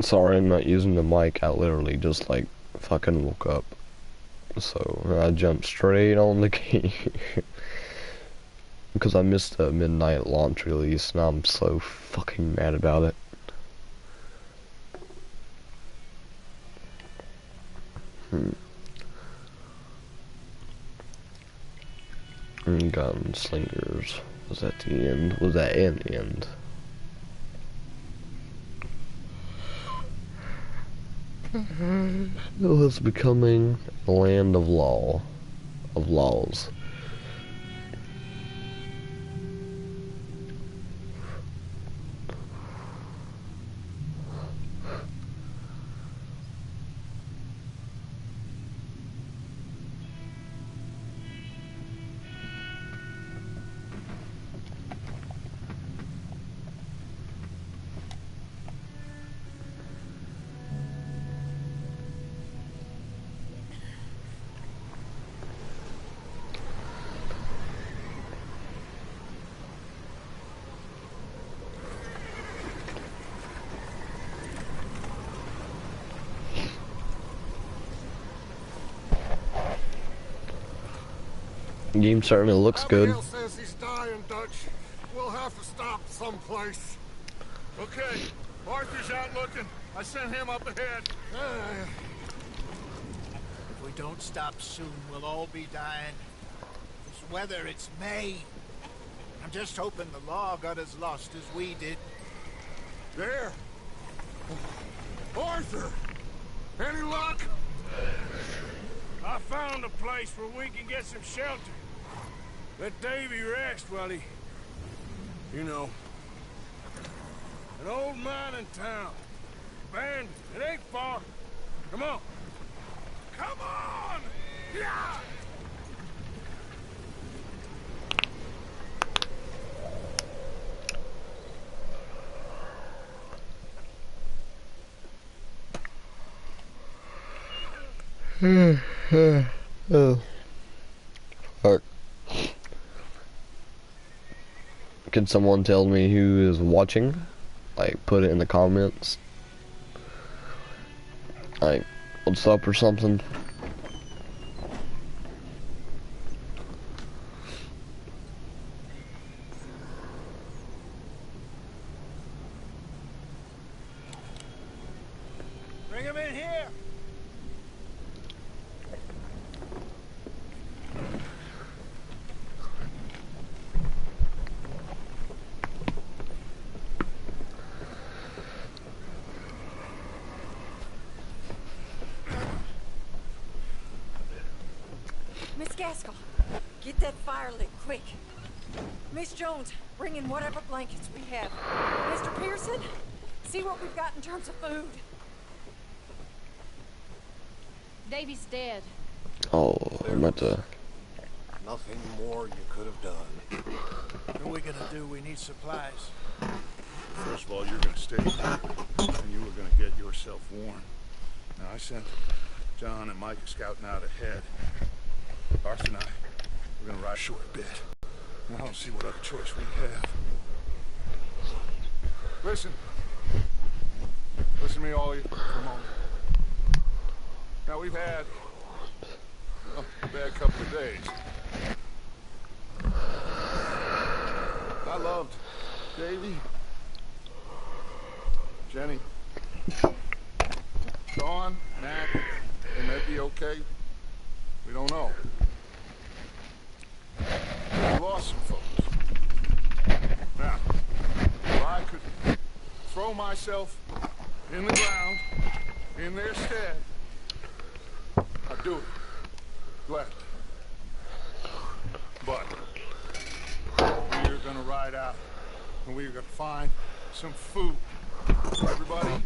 Sorry, I'm not using the mic. I literally just like fucking woke up. So I jumped straight on the game. Because I missed the midnight launch release and I'm so fucking mad about it. Gunslingers was at the end. Was that in the end? It was becoming a land of laws. Game certainly looks good. Abigail says he's dying, Dutch. We'll have to stop someplace. Okay, Arthur's out looking. I sent him up ahead. If we don't stop soon, we'll all be dying. This weather, it's May. I'm just hoping the law got as lost as we did. There. Arthur! Any luck? I found a place where we can get some shelter. Let Davy rest while he... You know. An old mining town. Abandoned. It ain't far. Come on. Come on! Yeah! Oh. Fuck. Can someone tell me who is watching? Like, put it in the comments. Like, what's up or something? Bring him in here! Miss Gaskell, get that fire lit quick. Miss Jones, bring in whatever blankets we have. Mr. Pearson, see what we've got in terms of food. Davy's dead. Oh, I'm about to... Nothing more you could have done. What are we gonna do? We need supplies. First of all, you're gonna stay here, and you were gonna get yourself warm. Now, I sent John and Mike scouting out ahead. Arthur and I, we're gonna ride short a bit. I don't see what other choice we have. Listen. Listen to me, all of you, for a moment. Now, we've had a bad couple of days. I loved Davy, Jenny, Dawn, Nat. They may be okay. We don't know. We lost some folks. Now, if I could throw myself in the ground in their stead, I'd do it. Glad. But we're gonna ride out and we're gonna find some food. Everybody,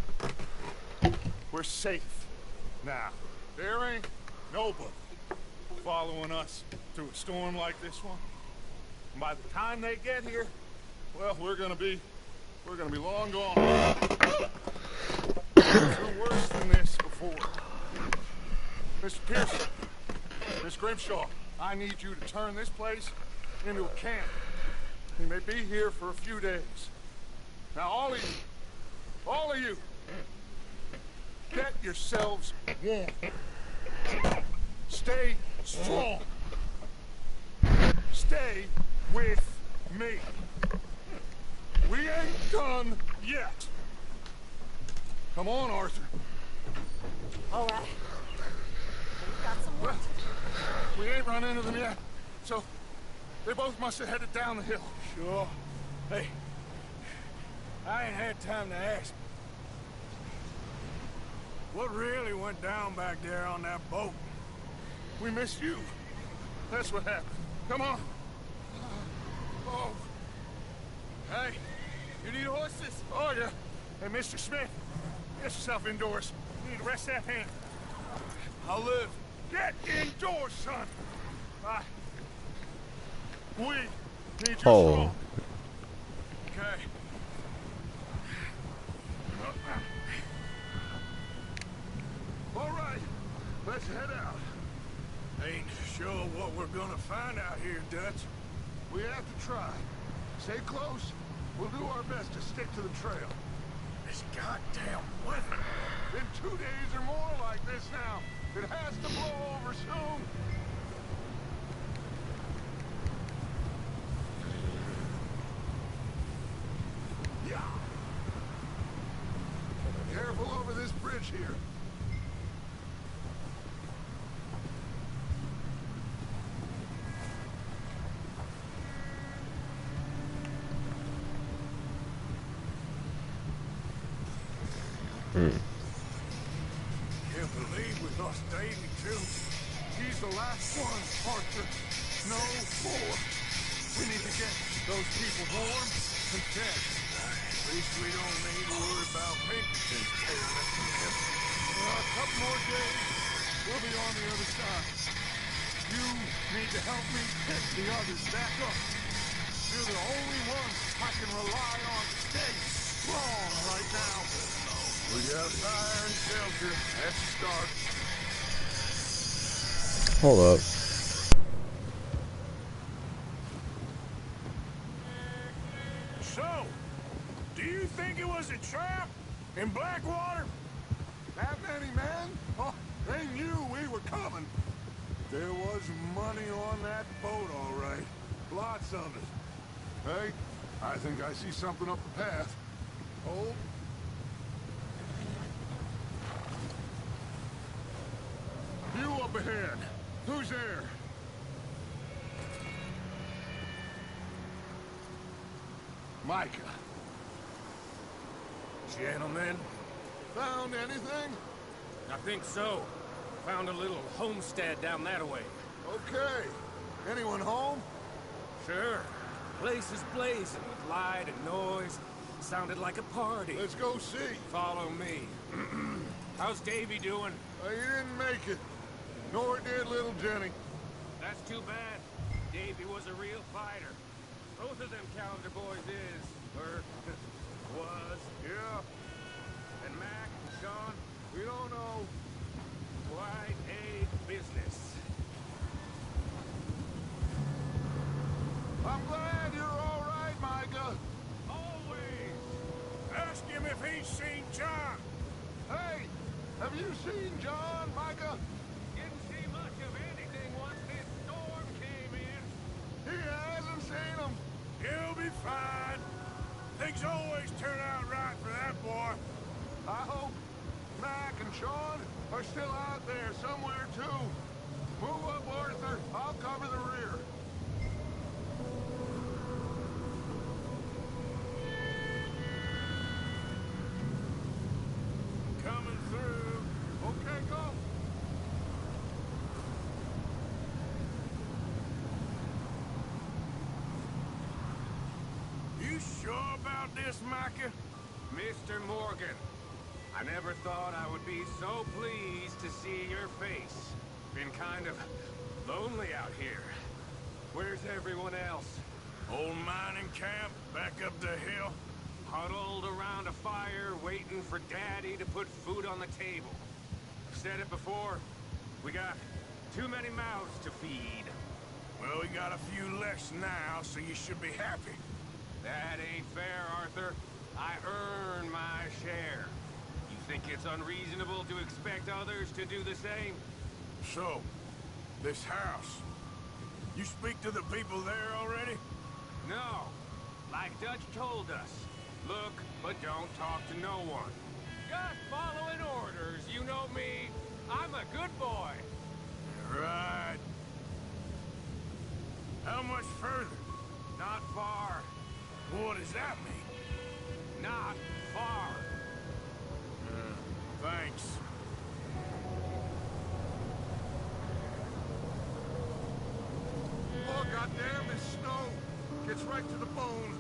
we're safe now. There ain't nobody following us through a storm like this one. And by the time they get here, well, we're gonna be long gone. Through worse than this before. Mr. Pearson, Miss Grimshaw, I need you to turn this place into a camp. We may be here for a few days. Now, all of you, Get yourselves warm. Stay strong. Stay with me. We ain't done yet. Come on, Arthur. All right. We've got some work to do. We ain't run into them yet, so they both must have headed down the hill. Sure. Hey, I ain't had time to ask. What really went down back there on that boat? We missed you. That's what happened. Come on. Oh. Hey, you need horses? Oh, yeah. Hey, Mr. Smith, get yourself indoors. You need to rest that hand. I'll live. Get indoors, son. Bye. We need you Oh. strong. Okay. All right, let's head out. Ain't sure what we're gonna find out here, Dutch. We have to try. Stay close. We'll do our best to stick to the trail. This goddamn weather. Been 2 days or more like this now. It has to blow over soon. Yeah. Careful over this bridge here. Can't believe we lost Davy, too. He's the last one, Arthur. No more. We need to get those people warm and fed. At least we don't need to worry about Pinkerton's tearing us to him. A couple more days, we'll be on the other side. You need to help me pick the others back up. You're the only one I can rely on to stay strong right now. We got fire and shelter. That's a start. Hold up. So, do you think it was a trap in Blackwater? That many men? Oh, they knew we were coming. There was money on that boat, all right. Lots of it. Hey, I think I see something up the path. Hold. You up ahead. Who's there? Micah. Gentlemen, Found anything? I think so. Found a little homestead down that way. Okay. Anyone home? Sure. Place is blazing with light and noise. Sounded like a party. Let's go see. Follow me. How's Davy doing? He didn't make it. Nor did little Jenny. That's too bad. Davy was a real fighter. Both of them Calendar boys is, or was. Yeah, And Mac and Sean, we don't know. quite a business. I'm glad you're all right, Micah. always. Ask him if he's seen John. Hey, have you seen John, Micah? Didn't see much of anything once this storm came in. He hasn't seen him. He'll be fine. Things always turn out right for that boy. I hope Mac and Sean are still out there somewhere, too. Move up, Arthur. I'll cover the rear. Coming through. Okay, go. You sure about this, Micah? Mr. Morgan, I never thought I would be so pleased to see your face. Been kind of lonely out here. Where's everyone else? Old mining camp back up the hill. Huddled around a fire, waiting for Daddy to put food on the table. I've said it before, we got too many mouths to feed. Well, we got a few less now, so you should be happy. That ain't fair, Arthur. I earn my share. You think it's unreasonable to expect others to do the same? So, this house. You speak to the people there already? No. Like Dutch told us. Look, but don't talk to no one. Just following orders, you know me. I'm a good boy. Right. How much further? Not far. What does that mean? Not far. Thanks. Oh, goddamn, this snow gets right to the bone.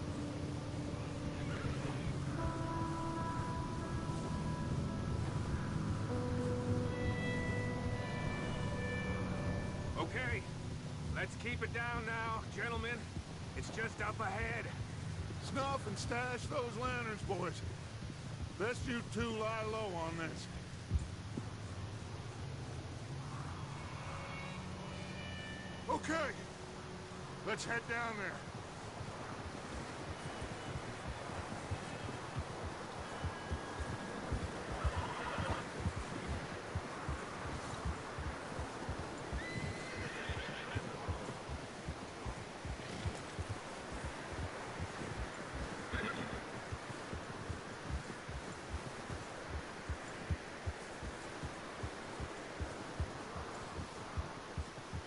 Okay, let's keep it down now, gentlemen. It's just up ahead. Snuff and stash those lanterns, boys. Best you two lie low on this. Okay, let's head down there.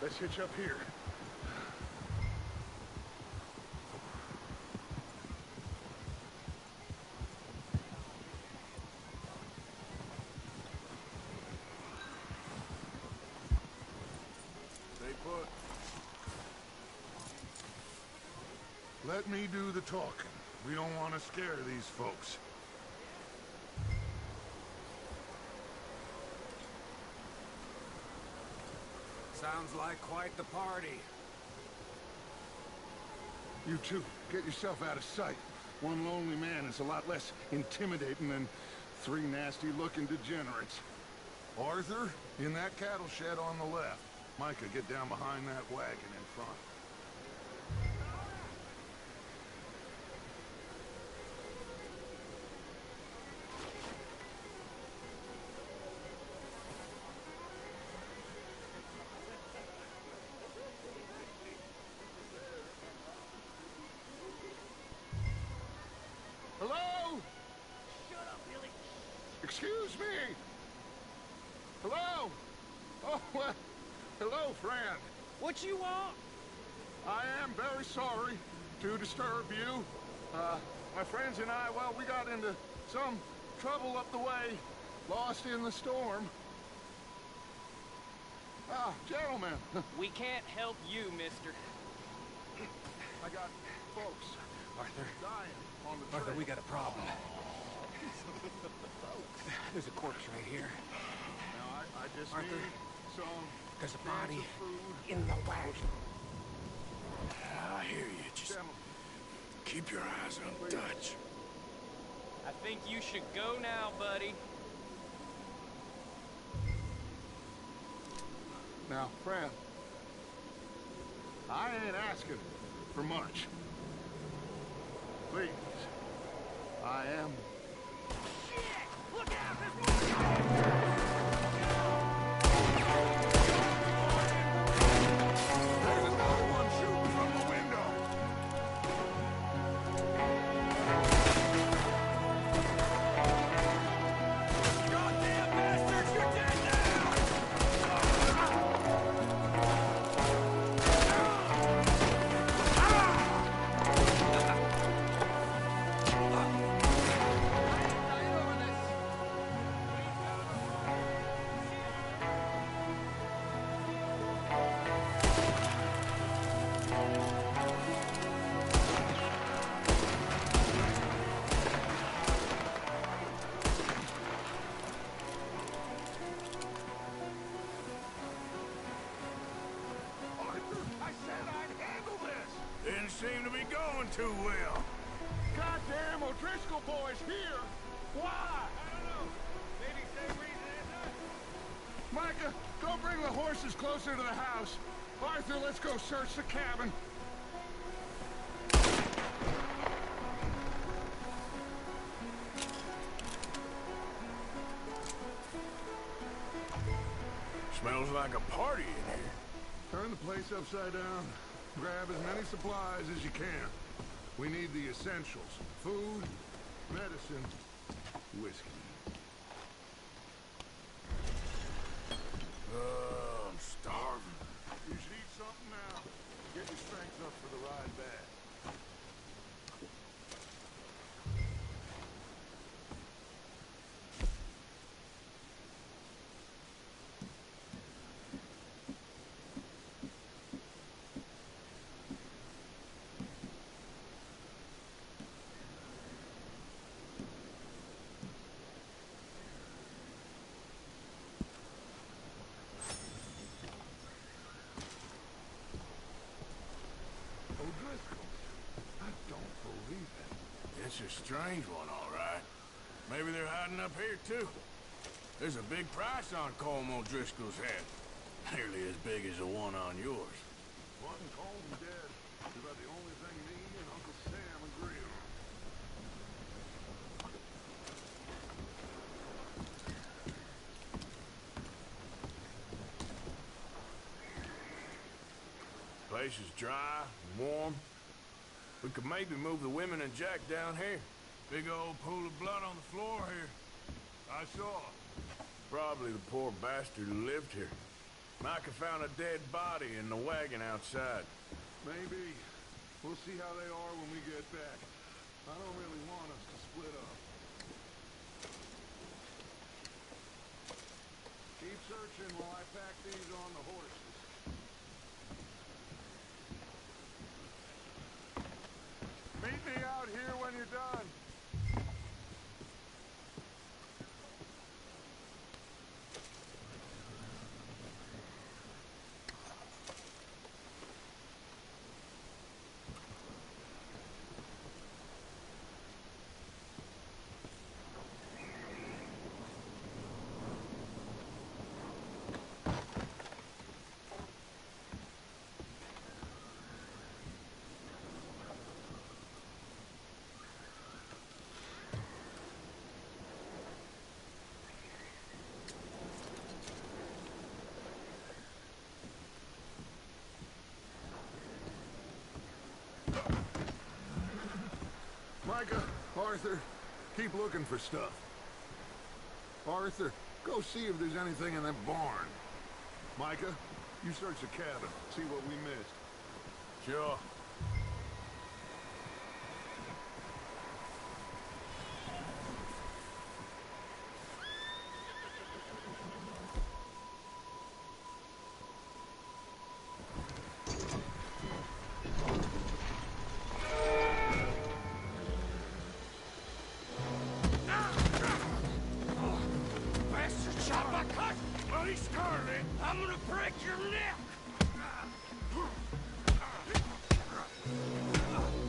Let's hitch up here. Stay put. Let me do the talking. We don't want to scare these folks. Sounds like quite the party. You two, get yourself out of sight. One lonely man is a lot less intimidating than three nasty-looking degenerates. Arthur, in that cattle shed on the left. Micah, get down behind that wagon in front. Hello? Shut up, Billy. Excuse me? Hello? Oh, well, hello, friend. What you want? I am very sorry to disturb you. My friends and I, well, we got into some trouble up the way, lost in the storm. Ah, gentlemen, We can't help you, mister. I got folks Arthur. dying on the Arthur, trail. we got a problem. There's a corpse right here. Now, I just Arthur, need some there's a cans body of food. in the wagon. I hear you. Just keep your eyes on Dutch. I think you should go now, buddy. Now, friend, I ain't asking for much. Please, I am. Look out! There's more! There's another one shooting from the window. Goddamn bastards! You're dead now! Arthur, I said I'd handle this. Didn't seem to be going too well. Goddamn O'Driscoll boys here. Why? I don't know. Maybe same reason as us. Micah, go bring the horses closer to the house. Arthur, let's go search the cabin. Smells like a party in here. Turn the place upside down. Grab as many supplies as you can. We need the essentials. Food, medicine, whiskey. I'm starving. You should eat something now. Get your strength up for the ride back. It's a strange one, all right. Maybe they're hiding up here, too. There's a big price on Colm O'Driscoll's head. Nearly as big as the one on yours. Wanting Colm dead is about the only thing me and Uncle Sam agree on. Place is dry, warm. We could maybe move the women and Jack down here. Big old pool of blood on the floor here. I saw. Probably the poor bastard who lived here. Micah found a dead body in the wagon outside. Maybe. We'll see how they are when we get back. I don't really want us to split up. Keep searching while I pack these on the horses. Meet me out here when you're done. Micah, Arthur, keep looking for stuff. Arthur, go see if there's anything in that barn. Micah, you search the cabin, see what we missed. Sure. I'm gonna break your neck!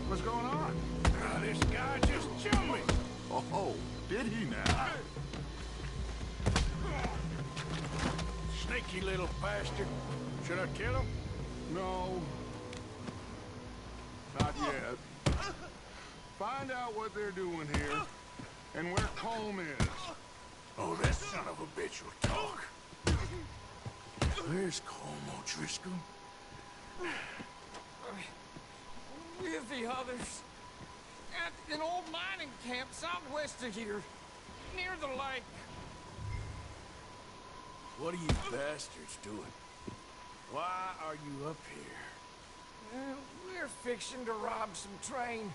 What's going on? This guy just jumped me. Oh, did he now? Sneaky little bastard. Should I kill him? No. Not yet. Find out what they're doing here, and where Colm is. Oh, that son of a bitch will talk. Where's Colm O'Driscoll? With the others. At an old mining camp southwest of here. Near the lake. What are you bastards doing? Why are you up here? We're fixing to rob some train.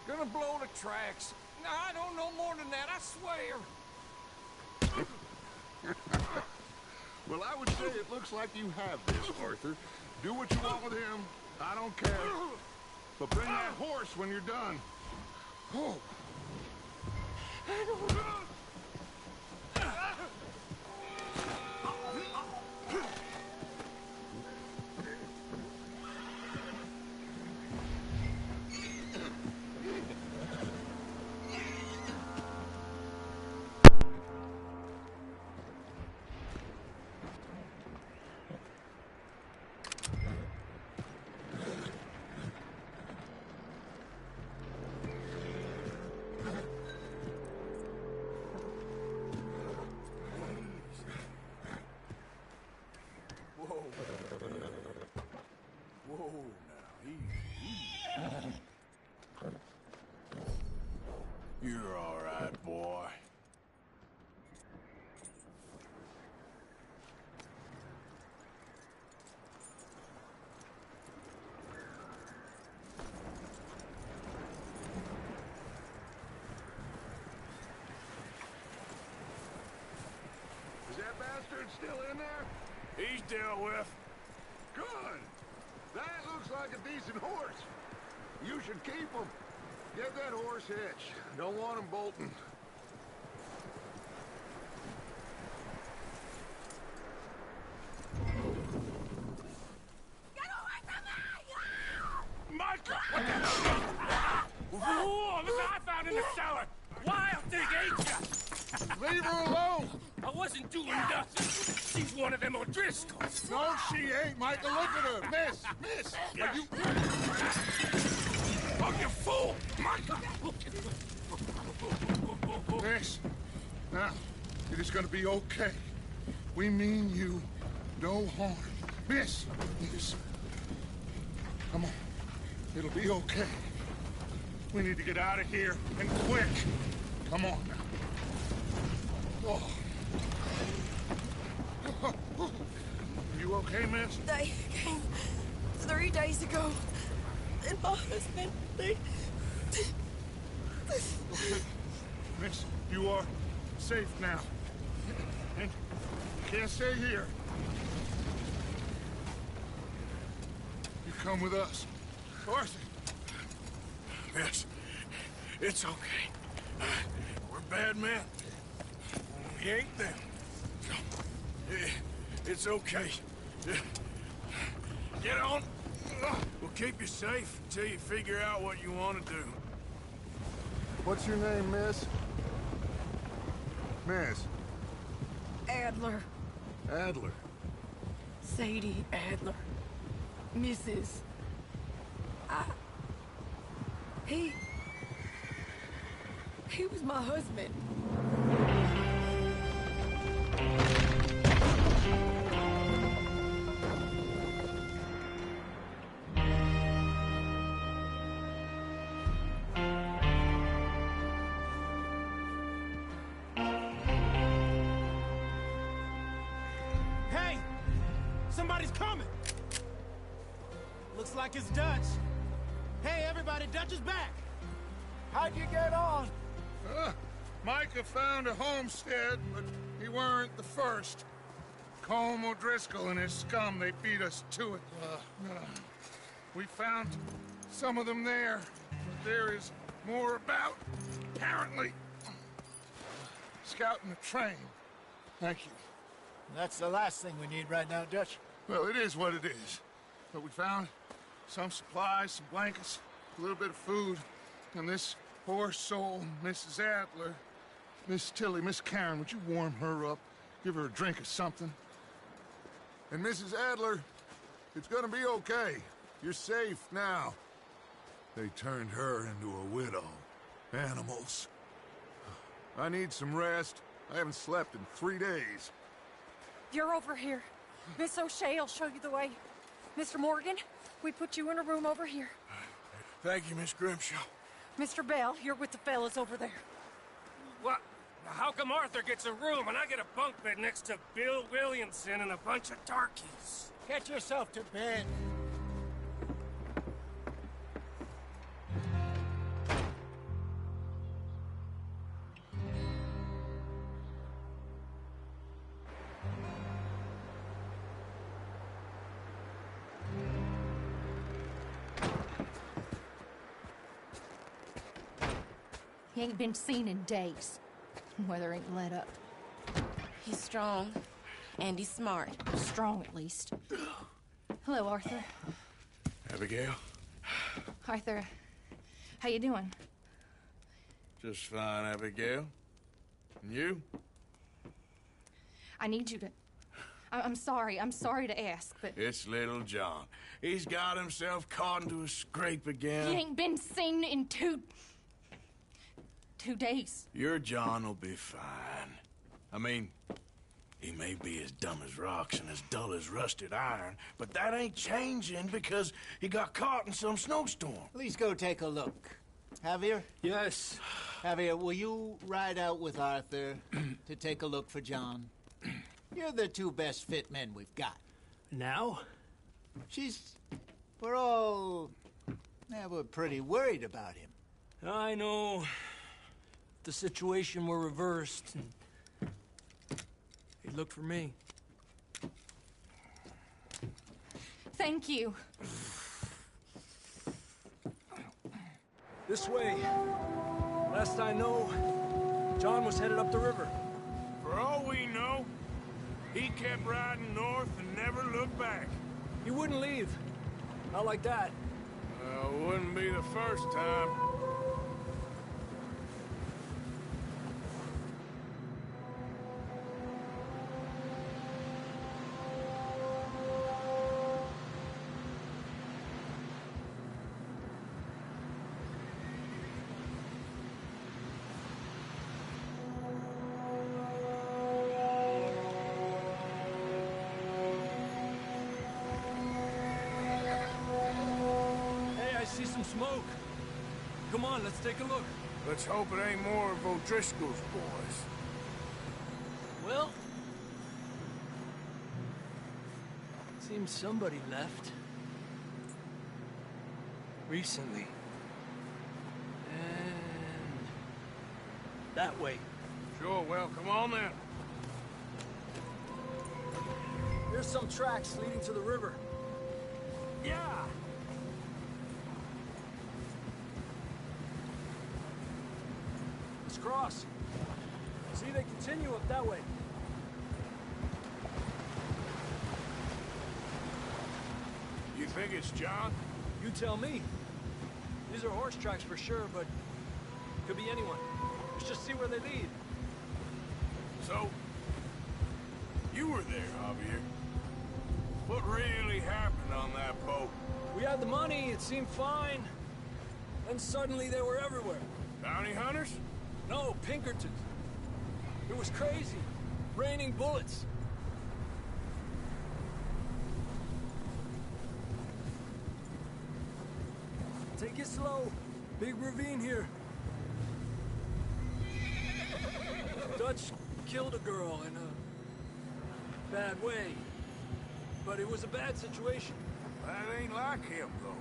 Gonna blow the tracks. I don't know more than that, I swear. Well, I would say it looks like you have this, Arthur. Do what you want with him. I don't care. But bring that horse when you're done. Oh. I don't... Whoa. Whoa, now, easy. You're all right, boy. Is that bastard still in there? He's dealt with. Good. That looks like a decent horse. You should keep him. Get that horse hitched. Don't want him bolting. Get away from me! Michael! What the? Whoa, look what I found in the cellar! Wild thing ate ya! Leave her alone! I wasn't doing nothing. She's one of them O'Driscolls. No, she ain't, Michael. Look at her. Miss! Are you... Oh, you fool! Michael! Miss, now, it is gonna be okay. We mean you no harm. Miss! Come on. It'll be okay. We need to get out of here, and quick. Come on now. Oh. You okay, miss? They came 3 days ago. And my husband, they... Miss, you are safe now. And you can't stay here. You come with us. Arthur. Miss, it's okay. We're bad men. We ain't them. It's okay. Get on. We'll keep you safe until you figure out what you want to do. What's your name, miss? Miss. Adler. Adler. Sadie Adler. Mrs. He was my husband. Hey! Somebody's coming! Looks like it's Dutch. Hey, everybody, Dutch is back! How'd you get on? Micah found a homestead, but he weren't the first. Colm O'Driscoll and his scum, they beat us to it. We found some of them there, but there is more about, apparently. Scouting the train. Thank you. That's the last thing we need right now, Dutch. Well, it is what it is. But we found some supplies, some blankets, a little bit of food, and this poor soul, Mrs. Adler. Miss Tilly, Miss Karen, would you warm her up? Give her a drink or something? And Mrs. Adler, it's gonna be okay. You're safe now. They turned her into a widow. Animals. I need some rest. I haven't slept in 3 days. You're over here. Miss O'Shea will show you the way. Mr. Morgan, we put you in a room over here. Thank you, Miss Grimshaw. Mr. Bell, you're with the fellas over there. What? How come Arthur gets a room and I get a bunk bed next to Bill Williamson and a bunch of darkies? Get yourself to bed. He ain't been seen in days. Weather ain't let up. He's strong. And he's smart. Strong, at least. Hello, Arthur. Abigail? Arthur, how you doing? Just fine, Abigail. And you? I need you to... I'm sorry to ask, but... It's little John. He's got himself caught into a scrape again. He ain't been seen in 2 days. Your John will be fine. I mean, He may be as dumb as rocks and as dull as rusted iron, but that ain't changing because he got caught in some snowstorm. Please go take a look. Javier? Yes. Javier, will you ride out with Arthur to take a look for John? You're the two best fit men we've got. Now? We're all... Yeah, we're pretty worried about him. I know. If the situation were reversed, and he'd look for me. Thank you. This way. Last I know, John was headed up the river. For all we know, he kept riding north and never looked back. He wouldn't leave. Not like that. Wouldn't be the first time. See some smoke. Come on, let's take a look. Let's hope it ain't more of O'Driscoll's boys. Well, seems somebody left. Recently. And that way. Sure, well, come on then. There's some tracks leading to the river. Yeah! Cross. See, they continue up that way. You think it's John? You tell me. These are horse tracks for sure, but could be anyone. Let's just see where they lead. So, you were there, Javier. What really happened on that boat? We had the money, it seemed fine. Then suddenly they were everywhere. Bounty hunters? No, Pinkertons. It was crazy. Raining bullets. Take it slow. Big ravine here. Dutch killed a girl in a bad way. But it was a bad situation. That ain't like him, though.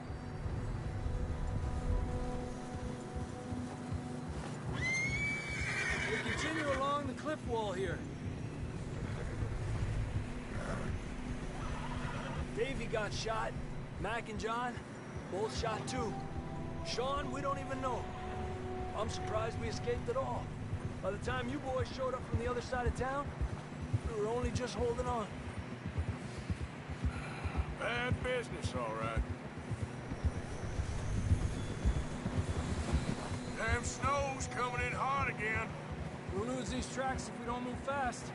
We continue along the cliff wall here. Davey got shot. Mac and John, both shot too. Sean, we don't even know. I'm surprised we escaped at all. By the time you boys showed up from the other side of town, we were only just holding on. Bad business, all right. Damn snow's coming in hard again. We'll lose these tracks if we don't move fast.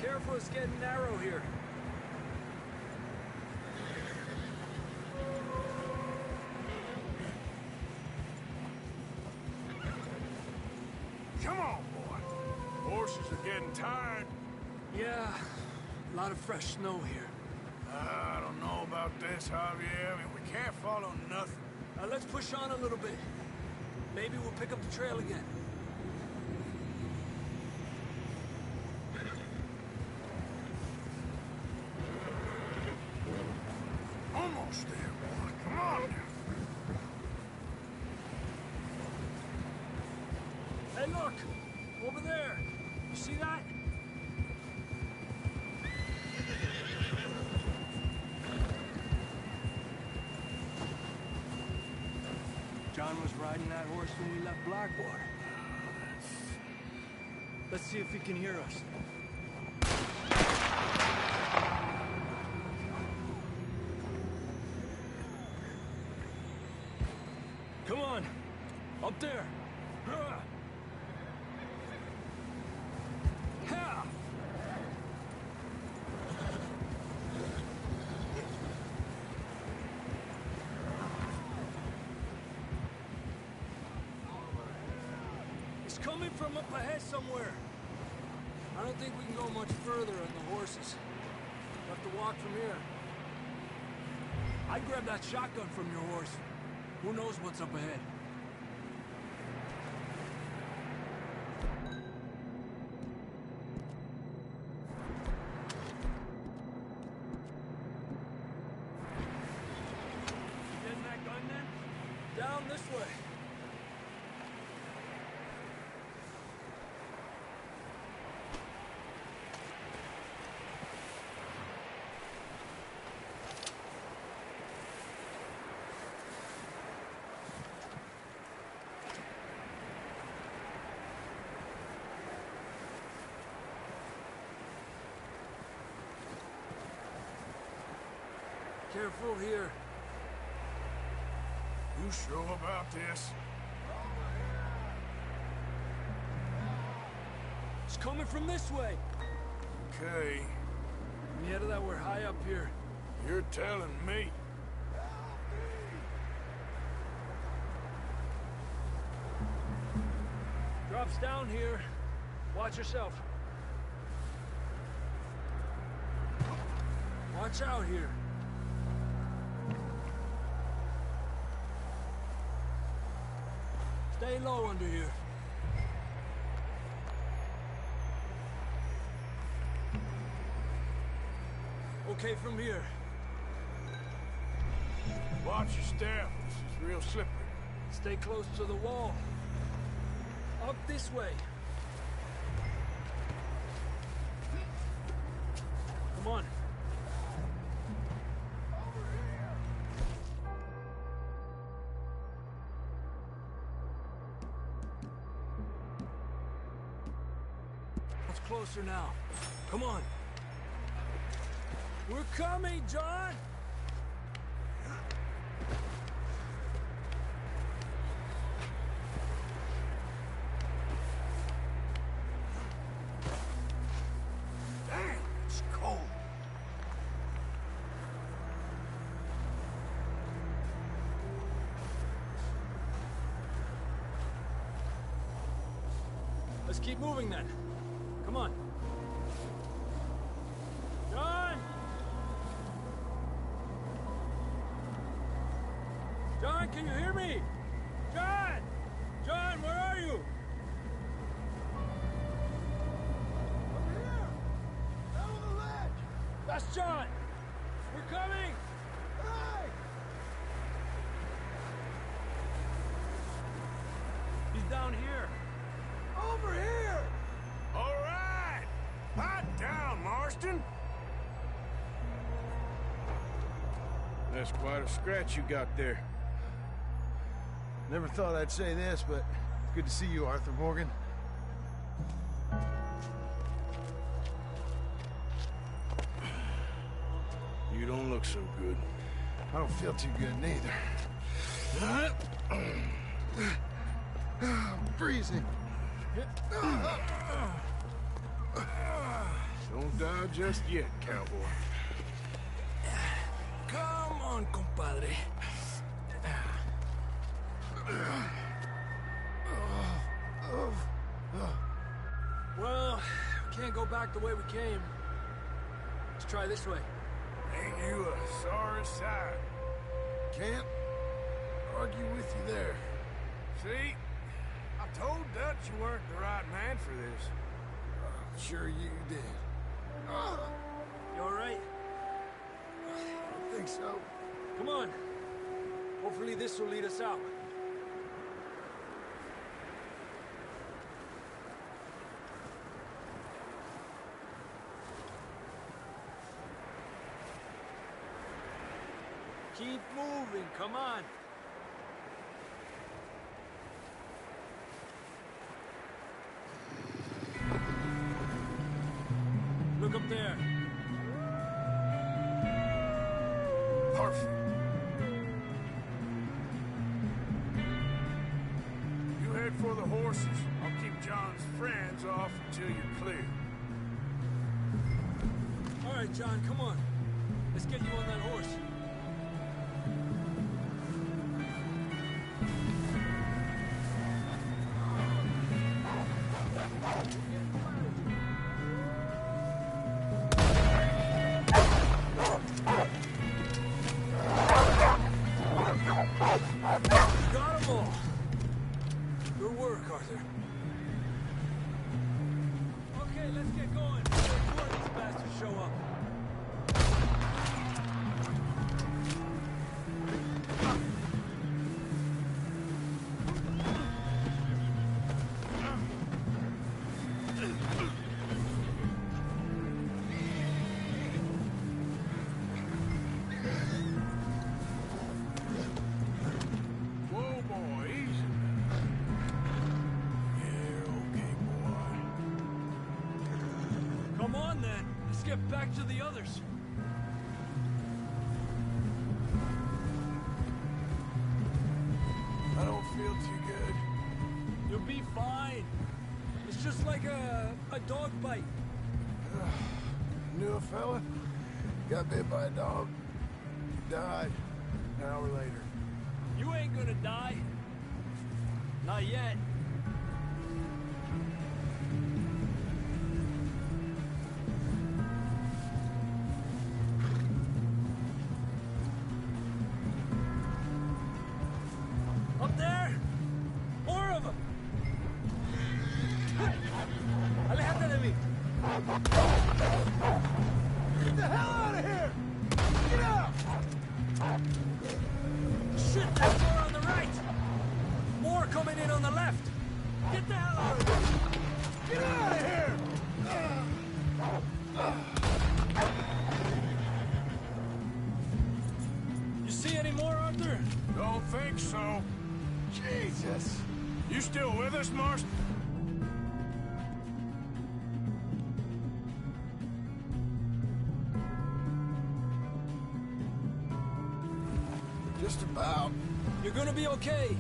Careful, it's getting narrow here. Come on, boy. Horses are getting tired. Yeah, a lot of fresh snow here. I don't know about this, Javier. I mean, we can't follow nothing. Let's push on a little bit. Maybe we'll pick up the trail again. Almost there, boy. Come on now. Hey, look! Over there! You see that? John was riding that horse when we left Blackwater. Let's see if he can hear us. Up there! Ha! He's coming from up ahead somewhere. I don't think we can go much further on the horses. We'll have to walk from here. I'd grab that shotgun from your horse. Who knows what's up ahead? Getting that gun then? Down this way. Careful here. You sure about this? It's coming from this way. Okay, Yeah, that we're high up here. you're telling me. Drops down here. Watch yourself. Watch out here. Stay low under here. Okay from here. Watch your step. This is real slippery. Stay close to the wall. Up this way. Come on. Much closer now. Come on. We're coming, John! Dang, it's cold. Let's keep moving then. Come on. John! John, can you hear me? John! John, where are you? Over here! Down on the ledge! That's John! We're coming! Hey! He's down here. Over here! All right! Pipe down, Marston! That's quite a scratch you got there. Never thought I'd say this, but it's good to see you, Arthur Morgan. You don't look so good. I don't feel too good, neither. I'm freezing. Don't die just yet, cowboy. Come on, compadre. Well, we can't go back the way we came. Let's try this way. Ain't you a sorry sight? Can't argue with you there. See? I told Dutch you weren't the right man for this. Sure you did. You all right? I think so. Come on. Hopefully this will lead us out. Keep moving, come on. Look up there. Perfect. John, come on. Let's get you on that horse. Got 'em all. Good work, Arthur. Okay, let's get going. Before these bastards show up. Whoa, boy, easy. Yeah, okay, boy. Come on, then. Let's get back to the others. I don't feel too good. You'll be fine. It's just like a dog bite. Knew a fella, got bit by a dog, died an hour later. You ain't gonna die. Not yet. Up there! More of them! Aléjate de mí! Get the hell out of here! Get out! Shit, there's more on the right! More coming in on the left! Get the hell out of here! Get out of here! You see any more, Arthur? Don't think so. Jesus! You still with us, Marston? Just about. You're gonna be okay.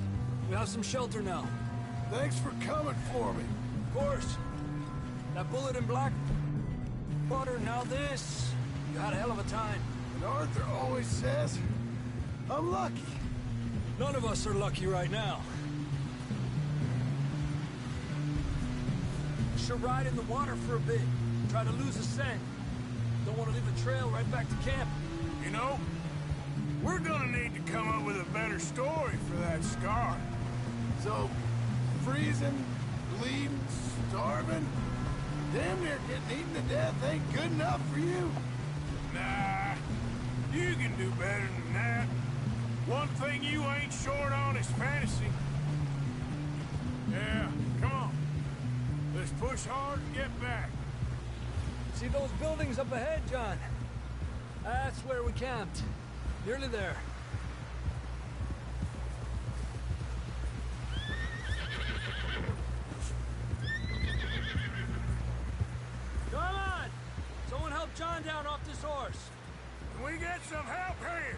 We have some shelter now. Thanks for coming for me. Of course. That bullet in black water, now this. You had a hell of a time. And Arthur always says, I'm lucky. None of us are lucky right now. Should ride in the water for a bit. Try to lose a scent. Don't want to leave a trail right back to camp. You know, we're gonna need to come up with a better story for that scar. So, freezing, bleeding, starving, damn near getting eaten to death ain't good enough for you. Nah, you can do better than that. One thing you ain't short on is fantasy. Yeah, come on. Let's push hard and get back. See those buildings up ahead, John? That's where we camped. Nearly there. Come on! Someone help John down off this horse. Can we get some help here?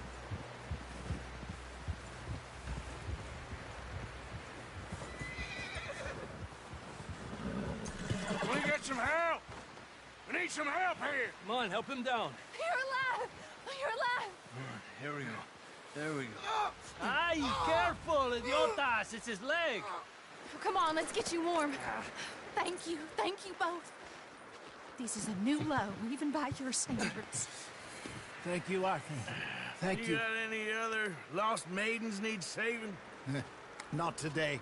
Can we get some help? We need some help here. Come on, help him down. You're alive! You're alive! Here we go. There we go. Ay, careful, idiotas! It's his leg. Come on, let's get you warm. Thank you both. This is a new low, even by your standards. Thank you, Arthur. Thank you. Got any other lost maidens need saving? Not today.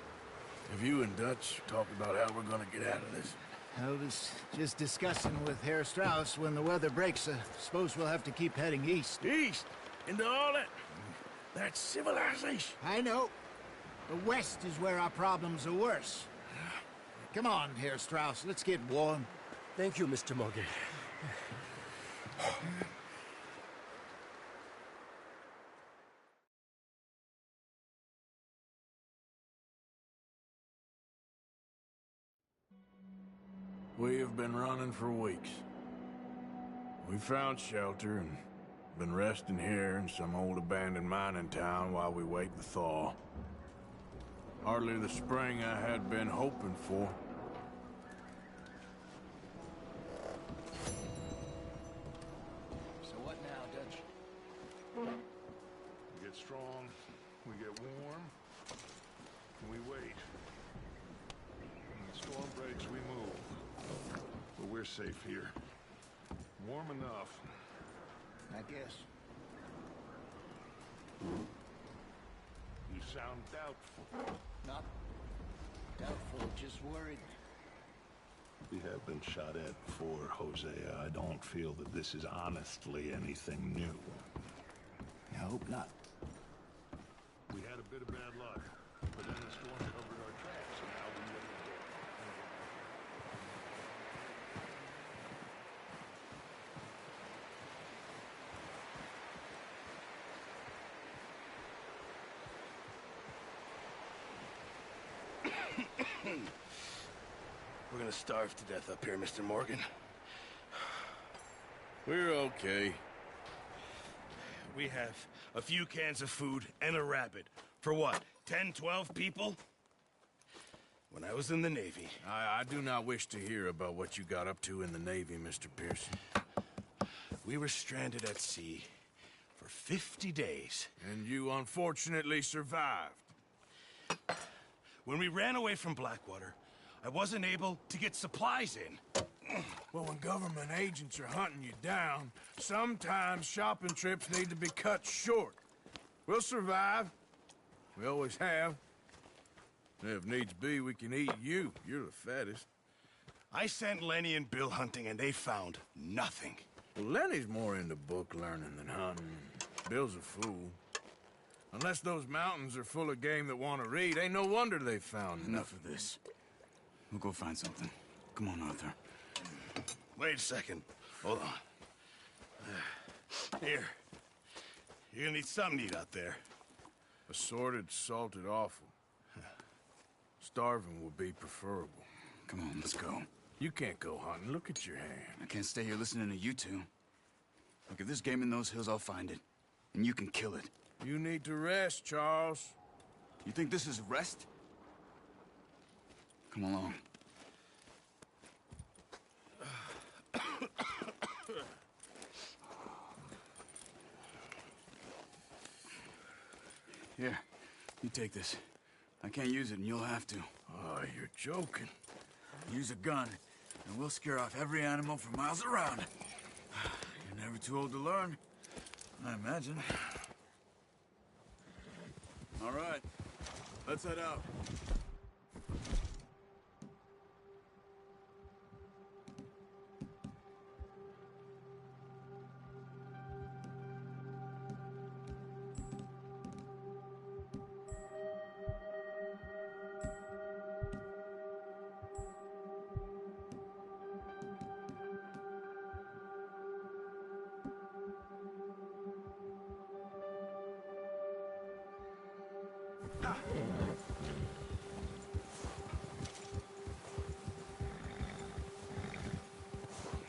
Have you and Dutch talked about how we're gonna get out of this? I was just discussing with Herr Strauss when the weather breaks. Suppose we'll have to keep heading east. East? Into all that... That's civilization. I know. The west is where our problems are worse. Come on, Herr Strauss, let's get warm. Thank you, Mr. Morgan. We have been running for weeks. We found shelter and been resting here in some old abandoned mining town while we wait the thaw. Hardly the spring I had been hoping for. strong, we get warm, and we wait. When the storm breaks, we move. But we're safe here. Warm enough. I guess. You sound doubtful. Not doubtful, just worried. We have been shot at before, Hosea. I don't feel that this is honestly anything new. I hope not. We had a bit of bad luck, but then the storm covered our tracks, and now we let it go. We're gonna starve to death up here, Mr. Morgan. We're okay. We have a few cans of food and a rabbit. For what, 10, 12 people? When I was in the Navy... I do not wish to hear about what you got up to in the Navy, Mr. Pearson. We were stranded at sea for 50 days. And you unfortunately survived. When we ran away from Blackwater, I wasn't able to get supplies in. Well, when government agents are hunting you down, sometimes shopping trips need to be cut short. We'll survive. We always have. If needs be, we can eat you. You're the fattest. I sent Lenny and Bill hunting, and they found nothing. Well, Lenny's more into book learning than hunting. Bill's a fool. Unless those mountains are full of game that want to read, ain't no wonder they found Enough of this. We'll go find something. Come on, Arthur. Wait a second. Hold on. Here. You're gonna need something to eat out there. Assorted, salted offal. Starving would be preferable. Come on, let's go. You can't go hunting. Look at your hand. I can't stay here listening to you two. Look, if there's game in those hills, I'll find it. And you can kill it. You need to rest, Charles. You think this is rest? Come along. Here, you take this. I can't use it, and you'll have to. Oh, you're joking. Use a gun, and we'll scare off every animal for miles around. You're never too old to learn, I imagine. All right, let's head out.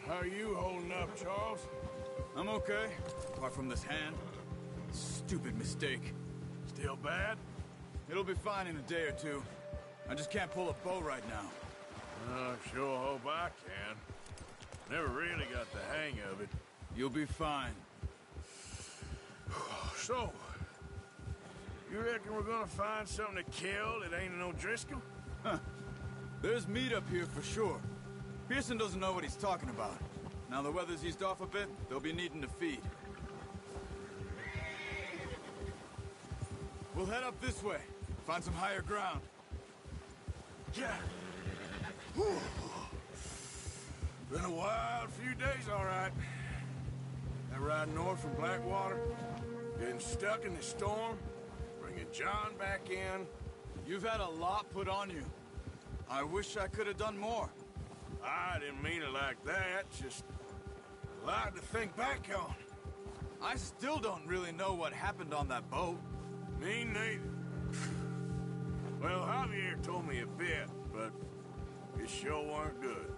How are you holding up, Charles? I'm okay, apart from this hand. Stupid mistake. Still bad? It'll be fine in a day or two. I just can't pull a bow right now. I sure hope I can. Never really got the hang of it. You'll be fine. So, you reckon we're gonna find something to kill that ain't no Driscoll? Huh. There's meat up here for sure. Pearson doesn't know what he's talking about. Now the weather's eased off a bit, they'll be needing to feed. We'll head up this way. Find some higher ground. Yeah. Whew. Been a wild few days, all right. That ride north from Blackwater, getting stuck in the storm, bringing John back in. You've had a lot put on you. I wish I could have done more. I didn't mean it like that, just a lot to think back on. I still don't really know what happened on that boat. Me neither. Well, Javier told me a bit, but it sure weren't good.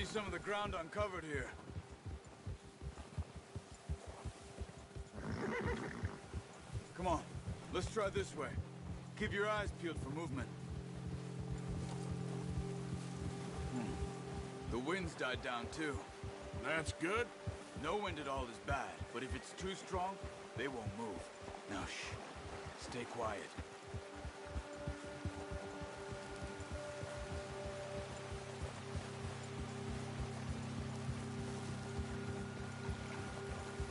see some of the ground uncovered here. Come on, let's try this way. Keep your eyes peeled for movement. The wind's died down too. That's good. No wind at all is bad, but if it's too strong, they won't move. Now shh, stay quiet.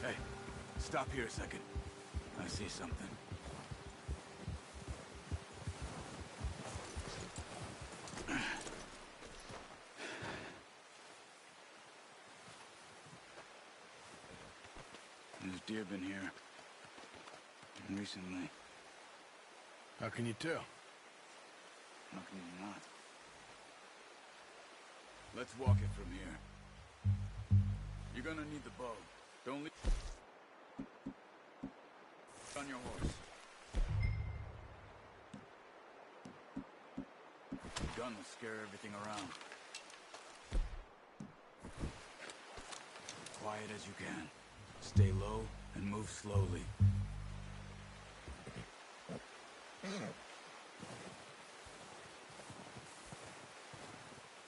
Hey, stop here a second. I see something. There's deer been here. Recently. How can you tell? How can you not? Let's walk it from here. You're gonna need the bow. Don't leave on your horse. The gun will scare everything around. Quiet as you can. Stay low and move slowly.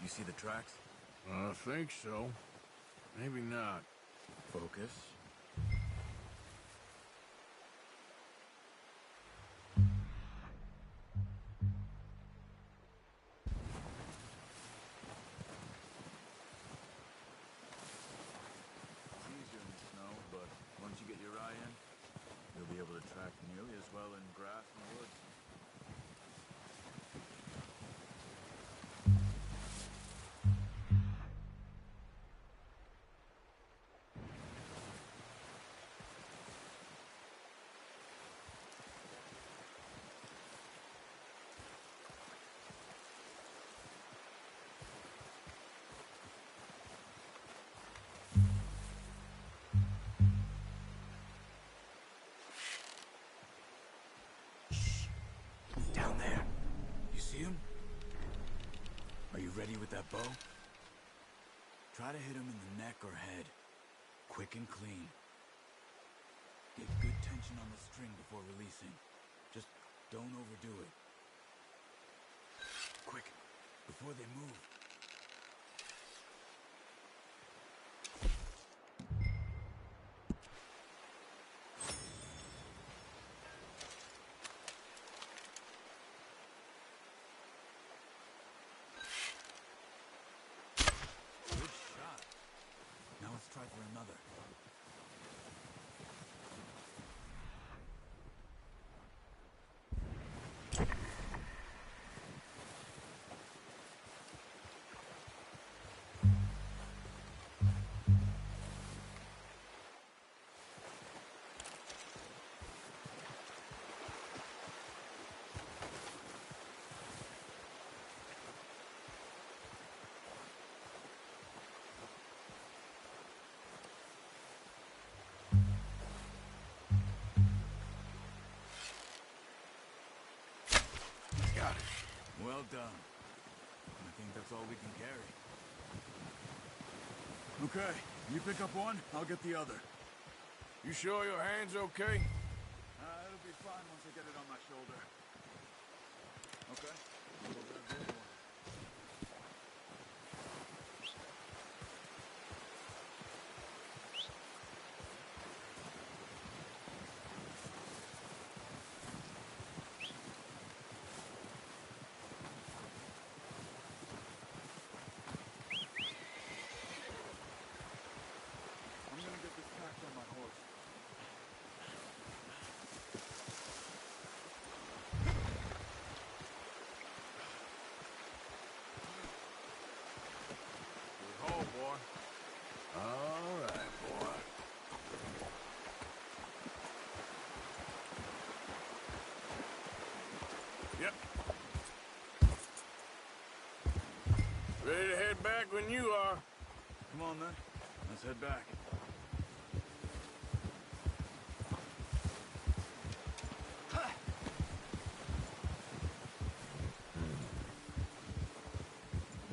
You see the tracks? I think so. Maybe not. Focus. It's easier in the snow, but once you get your eye in, you'll be able to track nearly as well in grass and woods. Down there. You see him? Are you ready with that bow? Try to hit him in the neck or head. Quick and clean. Get good tension on the string before releasing. Just don't overdo it. Quick, before they move. Now let's try for another. Got it. Well done. I think that's all we can carry. Okay, you pick up one, I'll get the other. You sure your hand's okay? It'll be fine once I get it on my shoulder. Okay. We'll grab the other one. I'm gonna get this packed on my horse. Good haul, boy. All right, boy. Yep. Ready to head back when you are. Come on, then. Let's head back.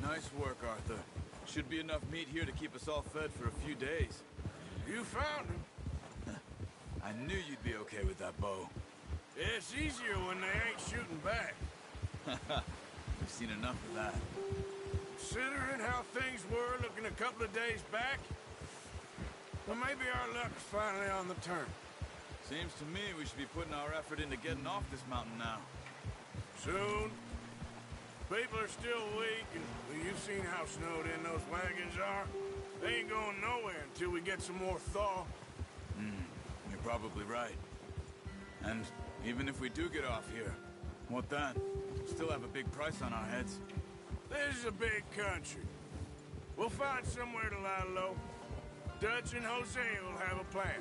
Nice work, Arthur. Should be enough meat here to keep us all fed for a few days. You found him. I knew you'd be okay with that bow. It's easier when they ain't shooting back. We've seen enough of that. Considering how things were looking a couple of days back, well, maybe our luck's finally on the turn. Seems to me we should be putting our effort into getting off this mountain now. Soon. People are still weak, and well, you've seen how snowed in those wagons are. They ain't going nowhere until we get some more thaw. You're probably right. And even if we do get off here, what then? Still have a big price on our heads. This is a big country. We'll find somewhere to lie low. Dutch and Jose will have a plan.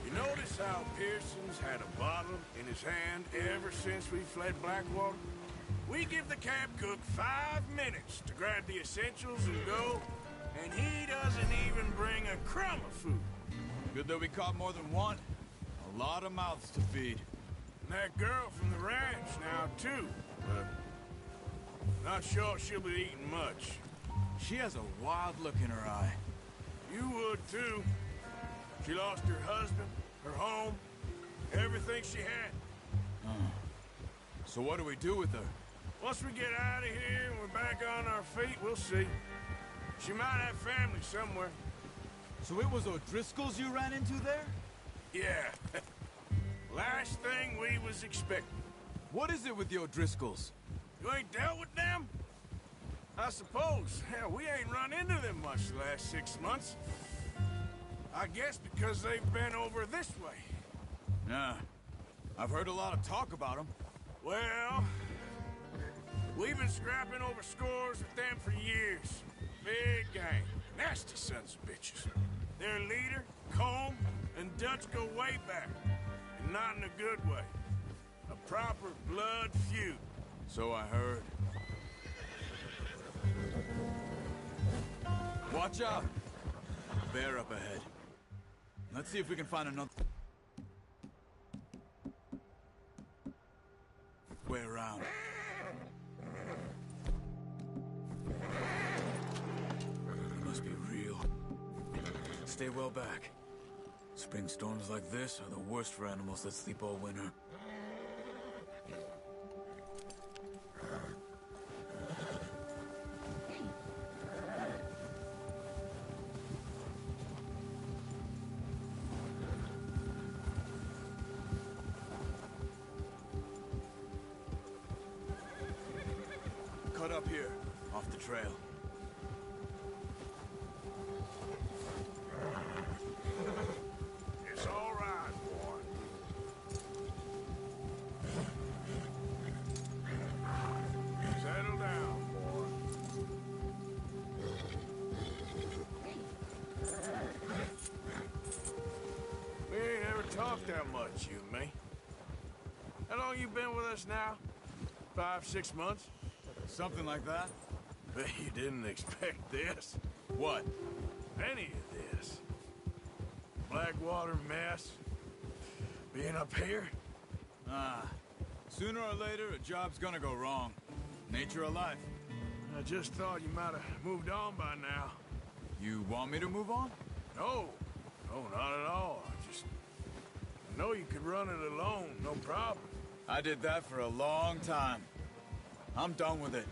You notice how Pearson's had a bottle in his hand ever since we fled Blackwater? We give the camp cook 5 minutes to grab the essentials and go, and he doesn't even bring a crumb of food. Good that we caught more than one. A lot of mouths to feed. And that girl from the ranch now, too. But not sure she'll be eating much. She has a wild look in her eye. You would, too. She lost her husband, her home, everything she had. So what do we do with her? Once we get out of here and we're back on our feet, we'll see. She might have family somewhere. So it was O'Driscoll's you ran into there? Yeah. Last thing we was expecting. What is it with the O'Driscolls? You ain't dealt with them? I suppose. Hell, we ain't run into them much the last 6 months. I guess because they've been over this way. Yeah. I've heard a lot of talk about them. Well, we've been scrapping over scores with them for years. Big gang. Nasty sons of bitches. Their leader, Combe, and Dutch go way back. And not in a good way. A proper blood feud. So I heard. Watch out! Bear up ahead. Let's see if we can find another way around. It must be real. Stay well back. Spring storms like this are the worst for animals that sleep all winter. Cut up here, off the trail. It's all right, boy. Settle down, boy. We ain't ever talked that much, you and me. How long you been with us now? 5, 6 months? Something like that? Bet you didn't expect this. What? Any of this. Blackwater mess. Being up here. Sooner or later, a job's gonna go wrong. Nature of life. I just thought you might have moved on by now. You want me to move on? No. No, not at all. I know you could run it alone, no problem. I did that for a long time. I'm done with it.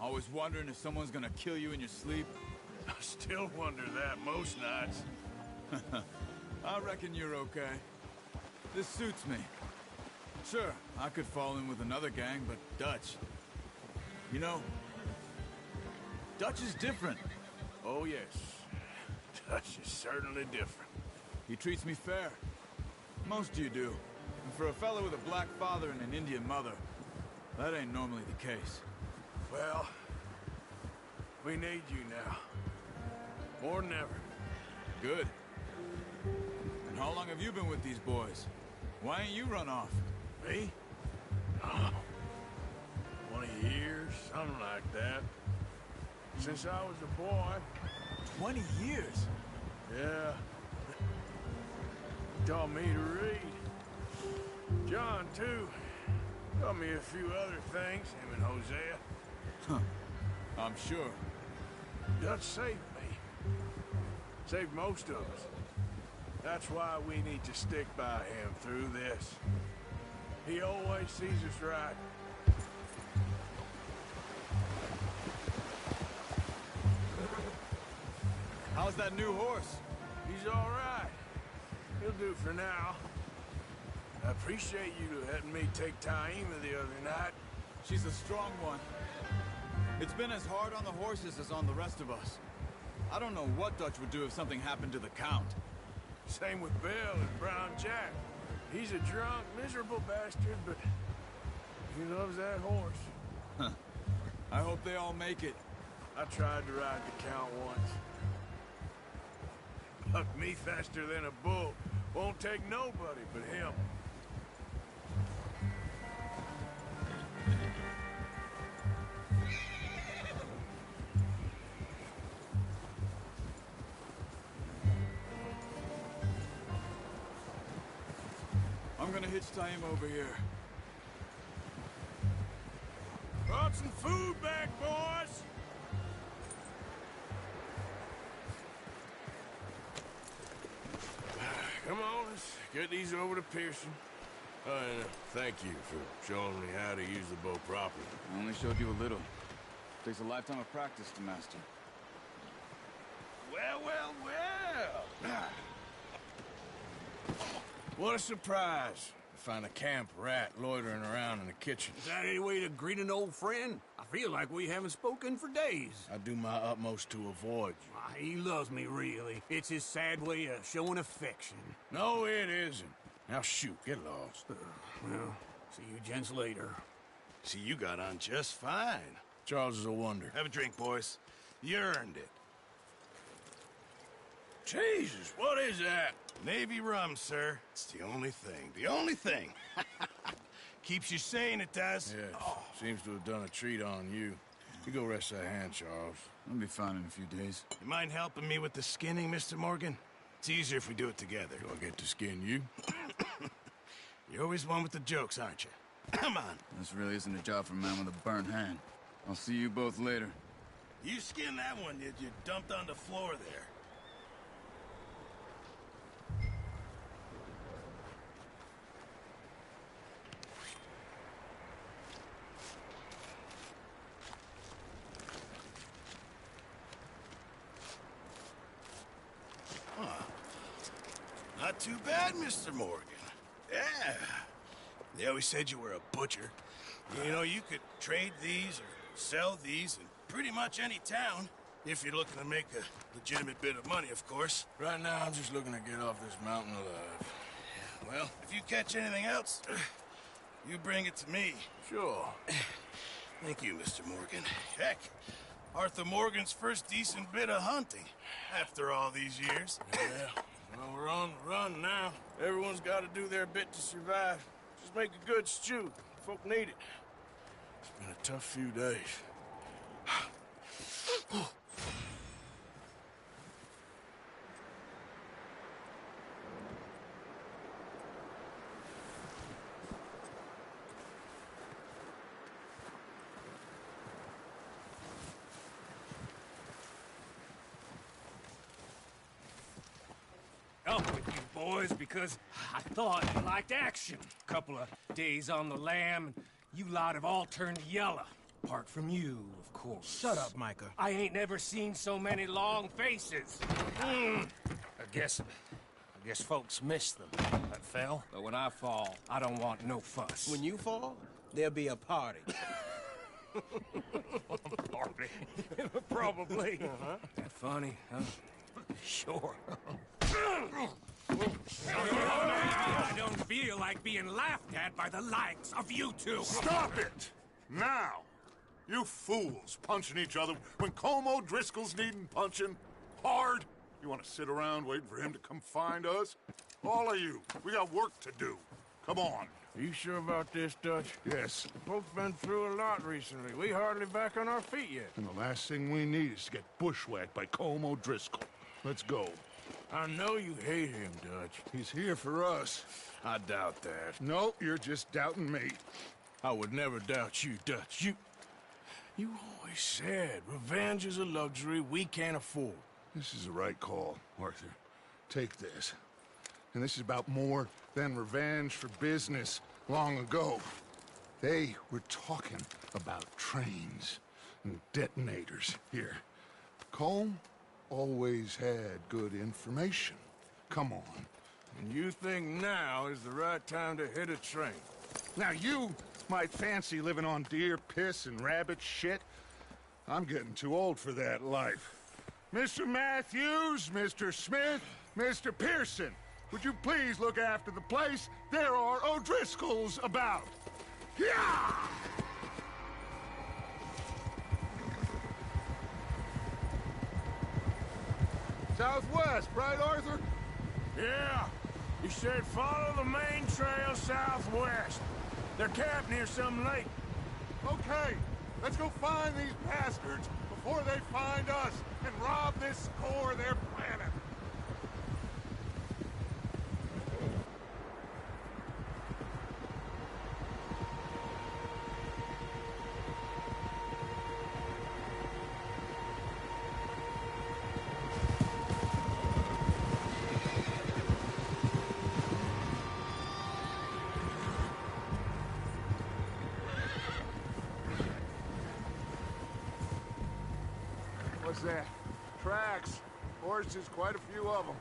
Always wondering if someone's gonna kill you in your sleep. I still wonder that most nights. I reckon you're okay. This suits me. Sure, I could fall in with another gang, but Dutch... You know, Dutch is different. Oh, yes. Dutch is certainly different. He treats me fair. Most of you do. And for a fellow with a black father and an Indian mother, that ain't normally the case. Well, we need you now. More than ever. Good. And how long have you been with these boys? Why ain't you run off? Me? Oh, 20 years, something like that. Since I was a boy. 20 years? Yeah. Taught me to read. John, too. Got me a few other things, him and Hosea. Huh. I'm sure. Dutch saved me. Saved most of us. That's why we need to stick by him through this. He always sees us right. How's that new horse? He's all right. He'll do for now. I appreciate you letting me take Taima the other night. She's a strong one. It's been as hard on the horses as on the rest of us. I don't know what Dutch would do if something happened to the Count. Same with Bill and Brown Jack. He's a drunk, miserable bastard, but he loves that horse. Huh. I hope they all make it. I tried to ride the Count once. Bucked me faster than a bull. Won't take nobody but him. I'm gonna hitch Taima over here. Brought some food back, boys! Come on, let's get these over to Pearson. And thank you for showing me how to use the bow properly. I only showed you a little. Takes a lifetime of practice to master. Well, well, well! What a surprise to find a camp rat loitering around in the kitchen. Is that any way to greet an old friend? I feel like we haven't spoken for days. I do my utmost to avoid you. He loves me, really. It's his sad way of showing affection. No, it isn't. Now shoot, get lost. Well, see you gents later. See, you got on just fine. Charles is a wonder. Have a drink, boys. You earned it. Jesus, what is that? Navy rum, sir. It's the only thing. The only thing. Keeps you sane, it does. Yes, seems to have done a treat on you. You go rest that hand, Charles. I'll be fine in a few days. You mind helping me with the skinning, Mr. Morgan? It's easier if we do it together. Do I get to skin you? You're always one with the jokes, aren't you? Come on. This really isn't a job for a man with a burnt hand. I'll see you both later. You skinned that one that you dumped on the floor there. Not too bad, Mr. Morgan. Yeah. They always said you were a butcher. You know, you could trade these or sell these in pretty much any town. If you're looking to make a legitimate bit of money, of course. Right now, I'm just looking to get off this mountain alive. Well, if you catch anything else, you bring it to me. Sure. Thank you, Mr. Morgan. Heck, Arthur Morgan's first decent bit of hunting after all these years. Yeah. Well, we're on the run now. Everyone's got to do their bit to survive. Just make a good stew. Folk need it. It's been a tough few days. Up with you boys because I thought you liked action. Couple of days on the lam, and you lot have all turned yellow. Apart from you, of course. Shut up, Micah. I ain't never seen so many long faces. I guess folks miss them. That fell. But when I fall, I don't want no fuss. When you fall, there'll be a party. Party? Probably. That funny, huh? Sure. I don't feel like being laughed at by the likes of you two. Stop it! Now! You fools punching each other when Como Driscoll's needing punching hard. You want to sit around waiting for him to come find us? All of you, we got work to do. Come on. Are you sure about this, Dutch? Yes. Both been through a lot recently. We hardly back on our feet yet. And the last thing we need is to get bushwhacked by Como Driscoll. Let's go. I know you hate him, Dutch. He's here for us. I doubt that. No, you're just doubting me. I would never doubt you, Dutch. You always said revenge is a luxury we can't afford. This is the right call, Arthur. Take this. And this is about more than revenge for business long ago. They were talking about trains and detonators here. Colm always had good information. Come on. And you think now is the right time to hit a train? Now you might fancy living on deer piss and rabbit shit. I'm getting too old for that life. Mr. Matthews, Mr. Smith, Mr. Pearson, would you please look after the place? There are O'Driscolls about. Yeah! Southwest, right, Arthur? Yeah. You said follow the main trail southwest. They're camped near some lake. Okay, let's go find these bastards before they find us and rob this core of their planet. What's that? Tracks. Horses, quite a few of them.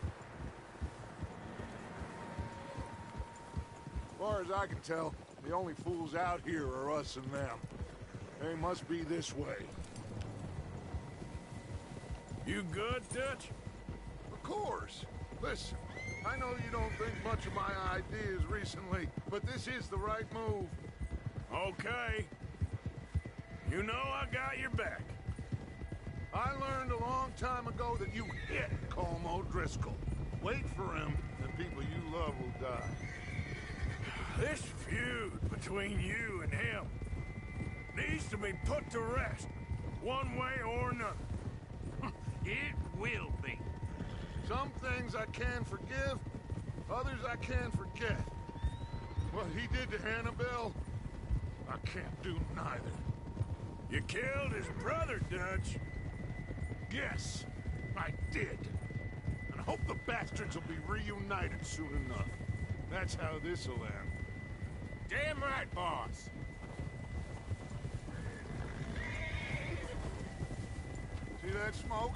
As far as I can tell, the only fools out here are us and them. They must be this way. You good, Dutch? Of course. Listen, I know you don't think much of my ideas recently, but this is the right move. Okay. You know I got your back. I learned a long time ago that you hit Colm O'Driscoll. Wait for him, and people you love will die. This feud between you and him needs to be put to rest, one way or another. It will be. Some things I can forgive, others I can forget. What he did to Annabelle, I can't do neither. You killed his brother, Dutch. Yes, I did. And I hope the bastards will be reunited soon enough. That's how this'll end. Damn right, boss. See that smoke?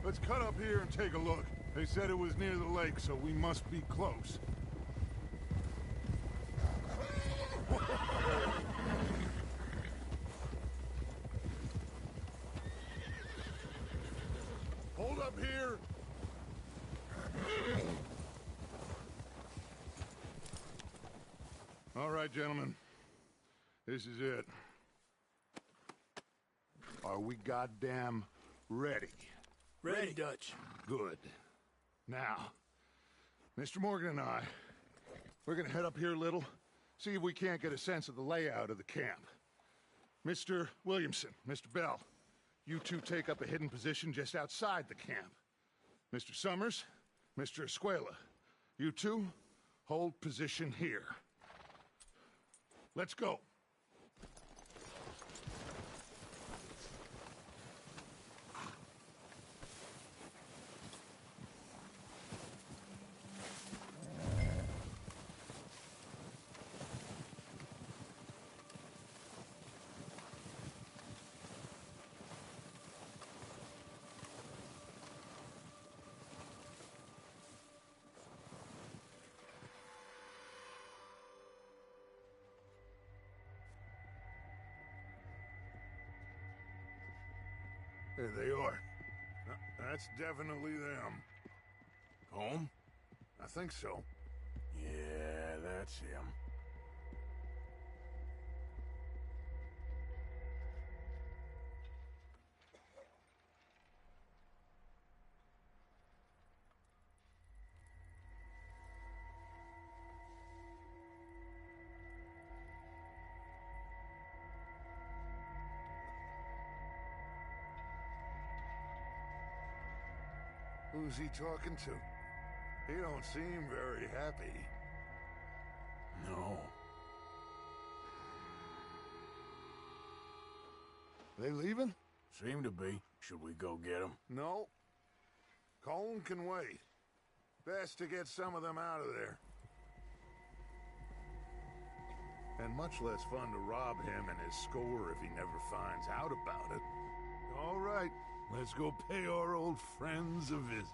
Let's cut up here and take a look. They said it was near the lake, so we must be close. Hold up here. All right, gentlemen. This is it. Are we goddamn ready? Ready, Dutch. Good. Now, Mr. Morgan and I, we're gonna head up here a little, see if we can't get a sense of the layout of the camp. Mr. Williamson, Mr. Bell, you two take up a hidden position just outside the camp. Mr. Summers, Mr. Escuela, you two hold position here. Let's go. There they are. That's definitely them. Home? I think so. Yeah, that's him. Who's he talking to? He don't seem very happy. No. They leaving? Seem to be. Should we go get them? No. Colm can wait. Best to get some of them out of there. And much less fun to rob him and his score if he never finds out about it. All right, let's go pay our old friends a visit.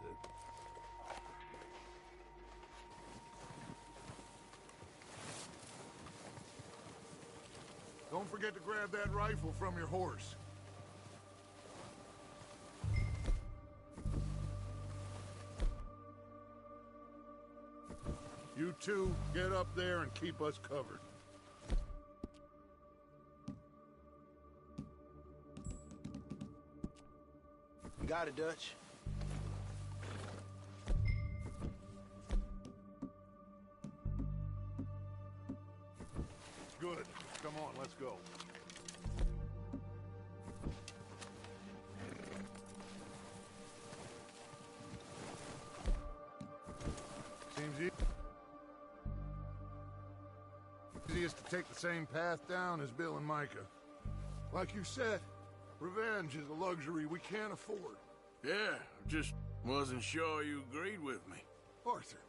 Don't forget to grab that rifle from your horse. You two, get up there and keep us covered. You got it, Dutch. Good. Come on, let's go. Seems easiest to take the same path down as Bill and Micah. Like you said, revenge is a luxury we can't afford. Yeah, just wasn't sure you agreed with me. Arthur.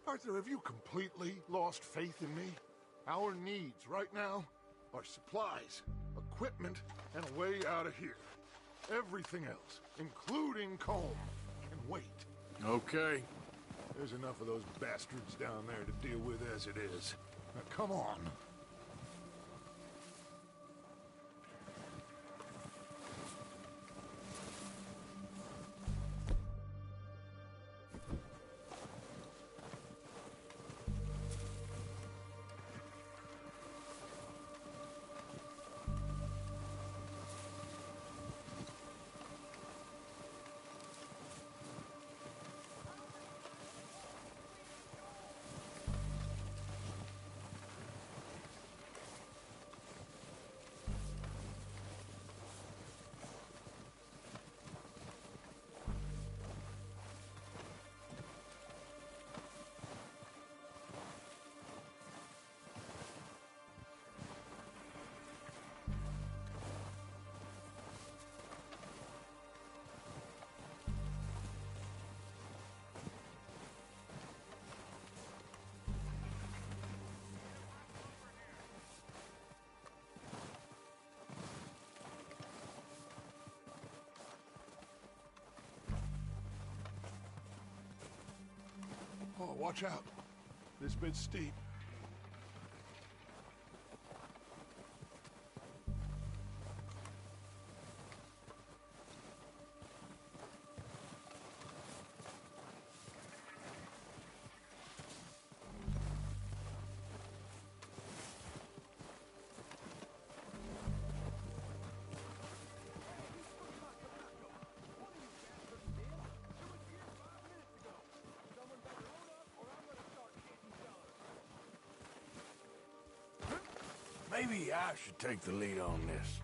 Arthur, have you completely lost faith in me? Our needs right now are supplies, equipment, and a way out of here. Everything else, including Colm, can wait. Okay. There's enough of those bastards down there to deal with as it is. Now, come on. Oh, watch out. This bit's steep. Maybe I should take the lead on this.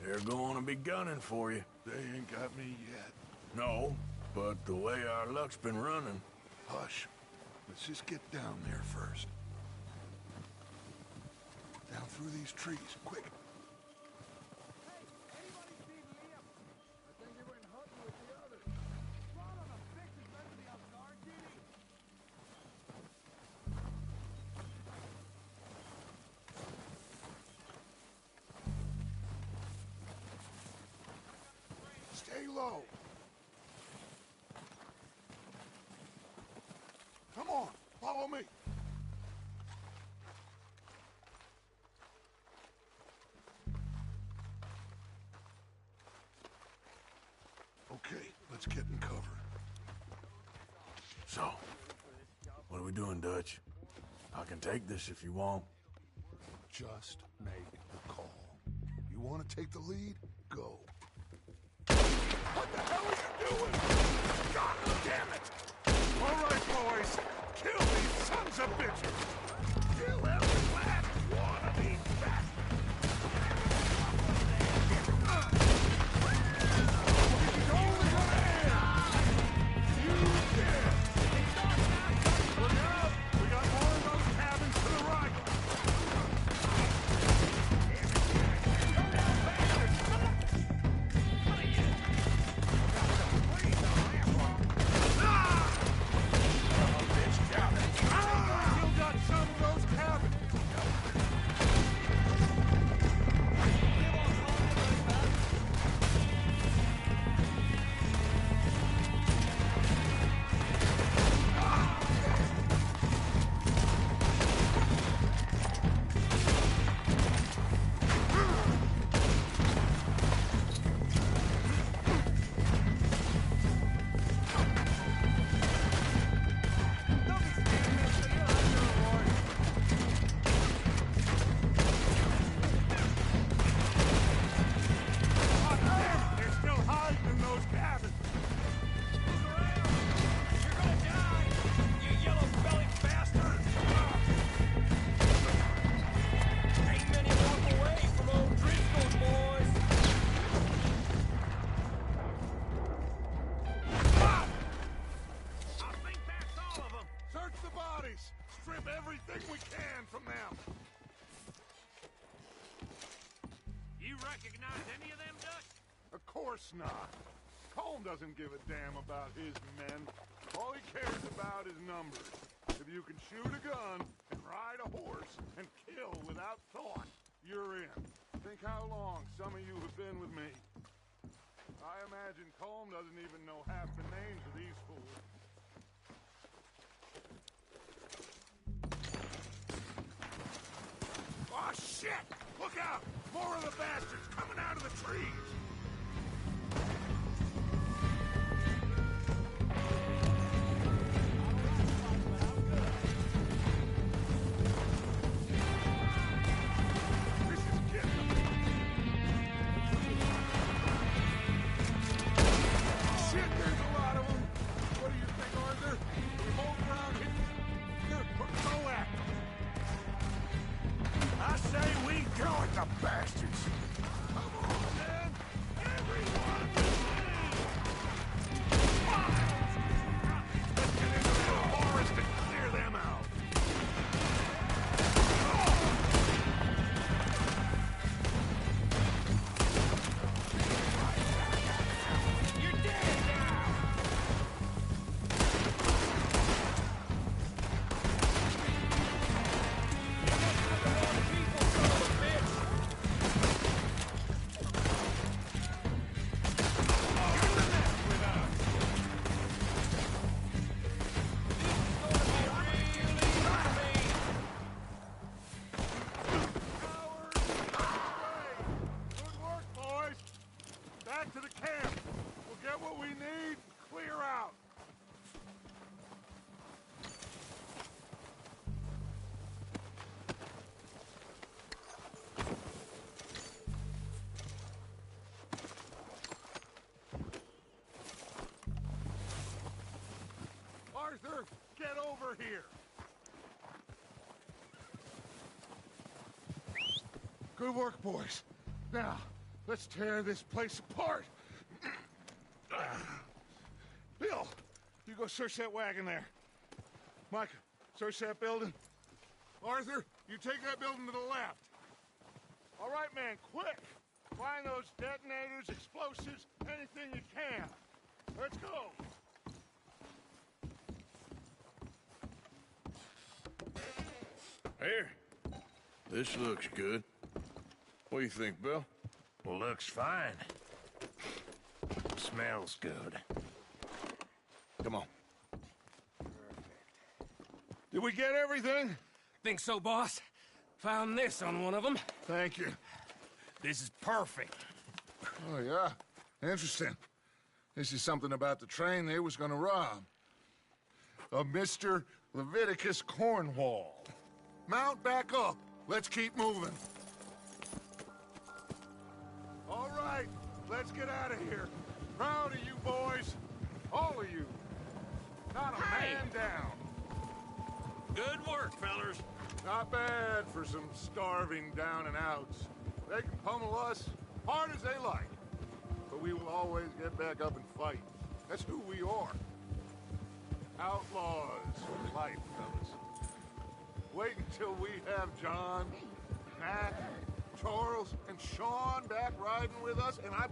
They're going to be gunning for you. They ain't got me yet. No, but the way our luck's been running... Hush. Let's just get down there first. Down through these trees, quick. Stay low. Come on, follow me. Okay, let's get in cover. So, what are we doing, Dutch? I can take this if you want. Just make the call. You want to take the lead? Go. What the hell are you doing? God damn it! All right, boys. Kill these sons of bitches. Kill every last one of these bastards. He's only gonna end. You did. Look out! We got more of those cabins to the right. everything we can from them. You recognize any of them, Dutch? Of course not. Colm doesn't give a damn about his men. All he cares about is numbers. If you can shoot a gun and ride a horse and kill without thought, you're in. Think how long some of you have been with me. I imagine Colm doesn't even know half the names of these fools. Oh, shit! Look out! More of the bastards coming out of the trees! I say we go at the bastards. Come on, man! Everyone! Let's get into the forest and clear them out. You're dead now! Good work, boys. Back to the camp. We'll get what we need, clear out. Arthur, get over here. Good work, boys. Now, let's tear this place apart. Bill, you go search that wagon there. Mike, search that building. Arthur, you take that building to the left. All right, man, quick. Find those detonators, explosives, anything you can. Let's go. Here. This looks good. What do you think, Bill? Looks fine. Smells good. Come on. Did we get everything? Think so, boss. Found this on one of them. Thank you. This is perfect. Oh, yeah? Interesting. This is something about the train they was gonna rob. A Mr. Leviticus Cornwall. Mount back up. Let's keep moving. All right, let's get out of here. Proud of you boys. All of you. Not a man down. Good work, fellers. Not bad for some starving down and outs. They can pummel us hard as they like. But we will always get back up and fight. That's who we are. Outlaws for life, fellas. Wait until we have John, Matt, Charles, and Sean back riding with us, and I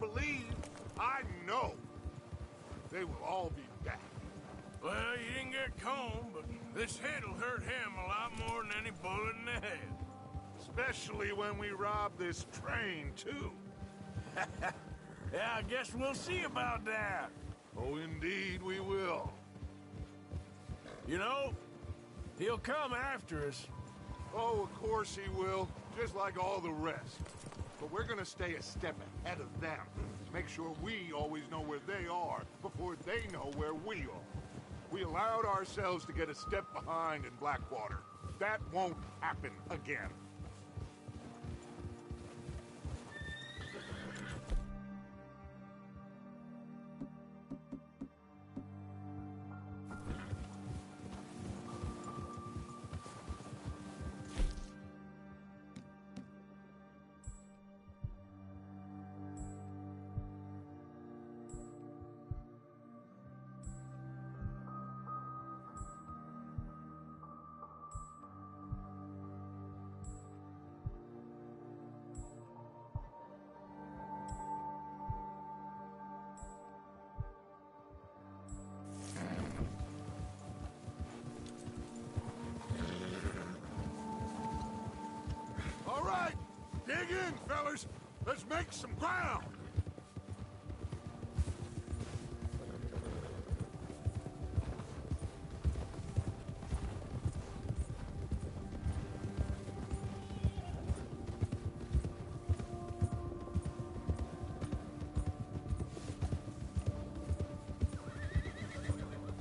know, they will all be back. Well, you didn't get Colm, but this hit'll hurt him a lot more than any bullet in the head. Especially when we rob this train, too. Yeah, I guess we'll see about that. Oh, indeed we will. You know, he'll come after us. Oh, of course he will, just like all the rest. But we're gonna stay a step ahead of them. Make sure we always know where they are before they know where we are. We allowed ourselves to get a step behind in Blackwater. That won't happen again. Dig in, fellas. Let's make some ground.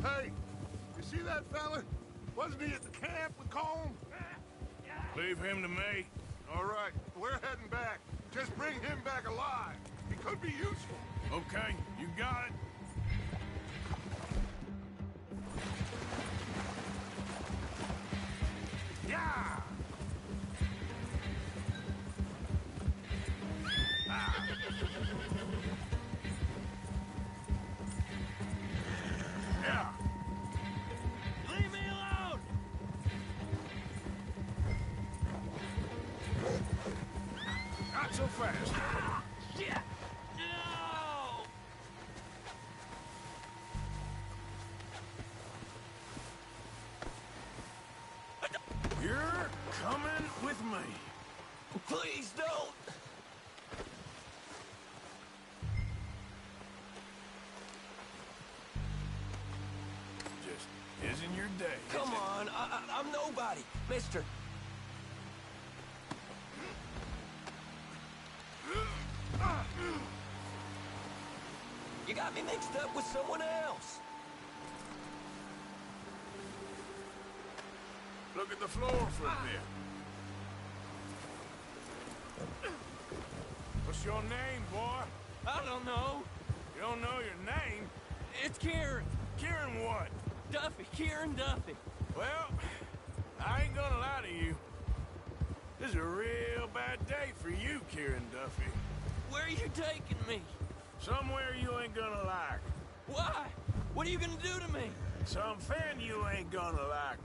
Hey, you see that fella? Wasn't he at the camp with Colm? Leave him to me. All right, we're heading back. Just bring him back alive. He could be useful. Okay, you got it. Yeah! Yeah. Leave me alone! Not so fast. Shit! No! You're coming with me. Please don't! Just isn't your day. Come on, I'm nobody. Mister, you got me mixed up with someone else. Look at the floor for a bit. What's your name, boy? I don't know. You don't know your name? It's Kieran. Kieran what? Duffy. Kieran Duffy. Well, I ain't gonna lie to you. This is a real bad day for you, Kieran Duffy. Where are you taking me? Somewhere you ain't gonna like. Why? What are you gonna do to me? Something you ain't gonna like.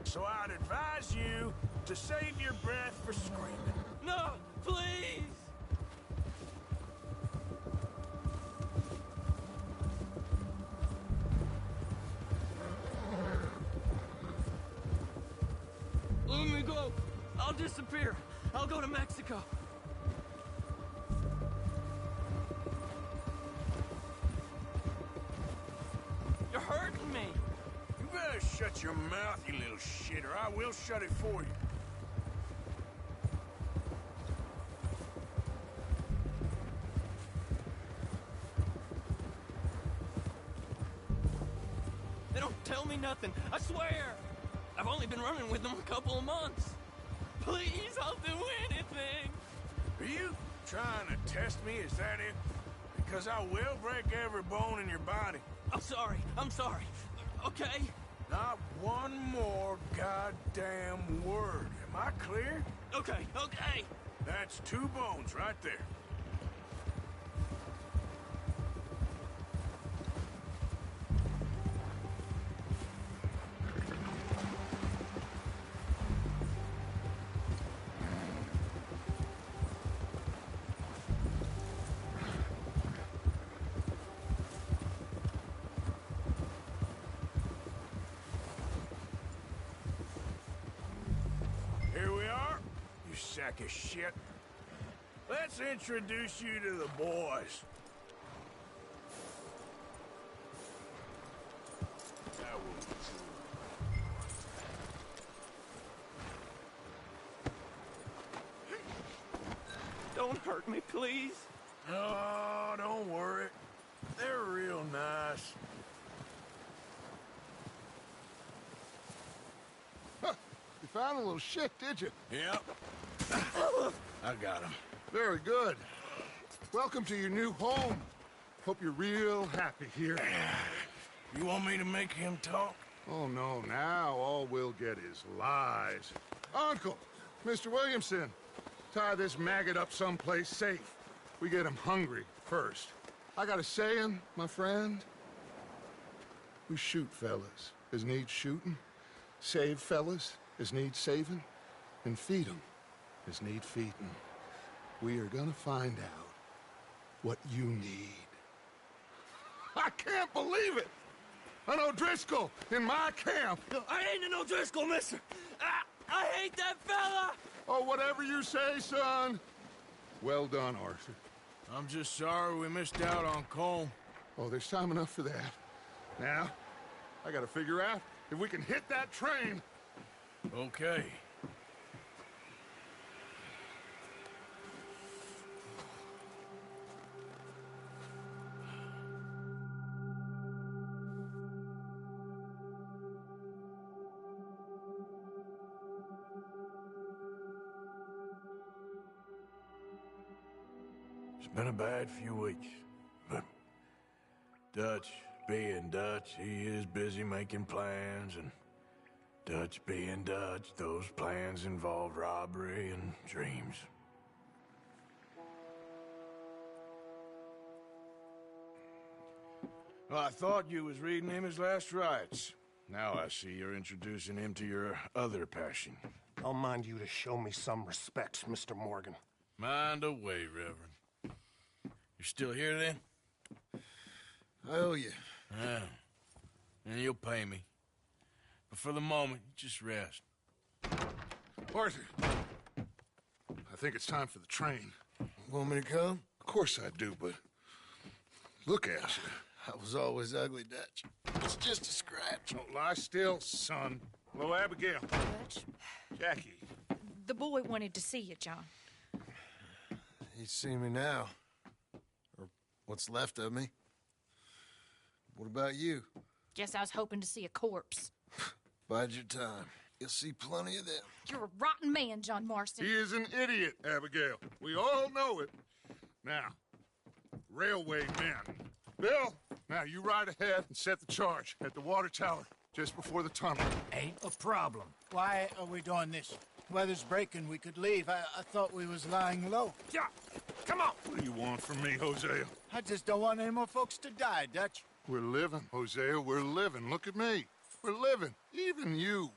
So I'd advise you to save your breath for screaming. No, please! Let me go. I'll disappear. I'll go to Mexico. You're hurting me. You better shut your mouth, you little shit, or I will shut it for you. They don't tell me nothing. I swear. I've only been running with them a couple of months. Please, I'll do anything. Are you trying to test me? Is that it? Because I will break every bone in your body. I'm sorry. Okay? Not one more goddamn word. Am I clear? Okay. That's 2 bones right there. Sack of shit. Let's introduce you to the boys. That will be true. Don't hurt me, please. Oh, don't worry. They're real nice. Huh. You found a little shit, did you? Yep. I got him. Very good. Welcome to your new home. Hope you're real happy here. You want me to make him talk? Oh, no. Now all we'll get is lies. Uncle, Mr. Williamson, tie this maggot up someplace safe. We get him hungry first. I got a saying, my friend. We shoot fellas as need shooting, save fellas as need saving, and feed 'em as need feeding. We are gonna find out what you need. I can't believe it! An O'Driscoll in my camp! I ain't an O'Driscoll, mister! I hate that fella! Oh, whatever you say, son. Well done, Arthur. I'm just sorry we missed out on Colm. Oh, there's time enough for that. Now, I gotta figure out if we can hit that train. Okay. It's been a bad few weeks, but Dutch being Dutch, he is busy making plans, and Dutch being Dutch, those plans involve robbery and dreams. Well, I thought you was reading him his last rites. Now I see you're introducing him to your other passion. I'll mind you to show me some respect, Mr. Morgan. Mind away, Reverend. You're still here, then? I owe you. Yeah. And you'll pay me. But for the moment, just rest. Arthur, I think it's time for the train. Want me to come? Of course I do, but look at you. I was always ugly, Dutch. It's just a scratch. Don't lie still, son. Hello, Abigail. Dutch, Jackie. the boy wanted to see you, John. He's seen me now. Or what's left of me. What about you? Guess I was hoping to see a corpse. Bide your time. You'll see plenty of them. You're a rotten man, John Marston. He is an idiot, Abigail. We all know it. Now, railway men. Bill, now you ride ahead and set the charge at the water tower just before the tunnel. Ain't a problem. Why are we doing this? Weather's breaking. We could leave. I thought we was lying low. Yeah, come on. What do you want from me, Hosea? I just don't want any more folks to die, Dutch. We're living, Hosea. We're living. Look at me. We're living. Even you.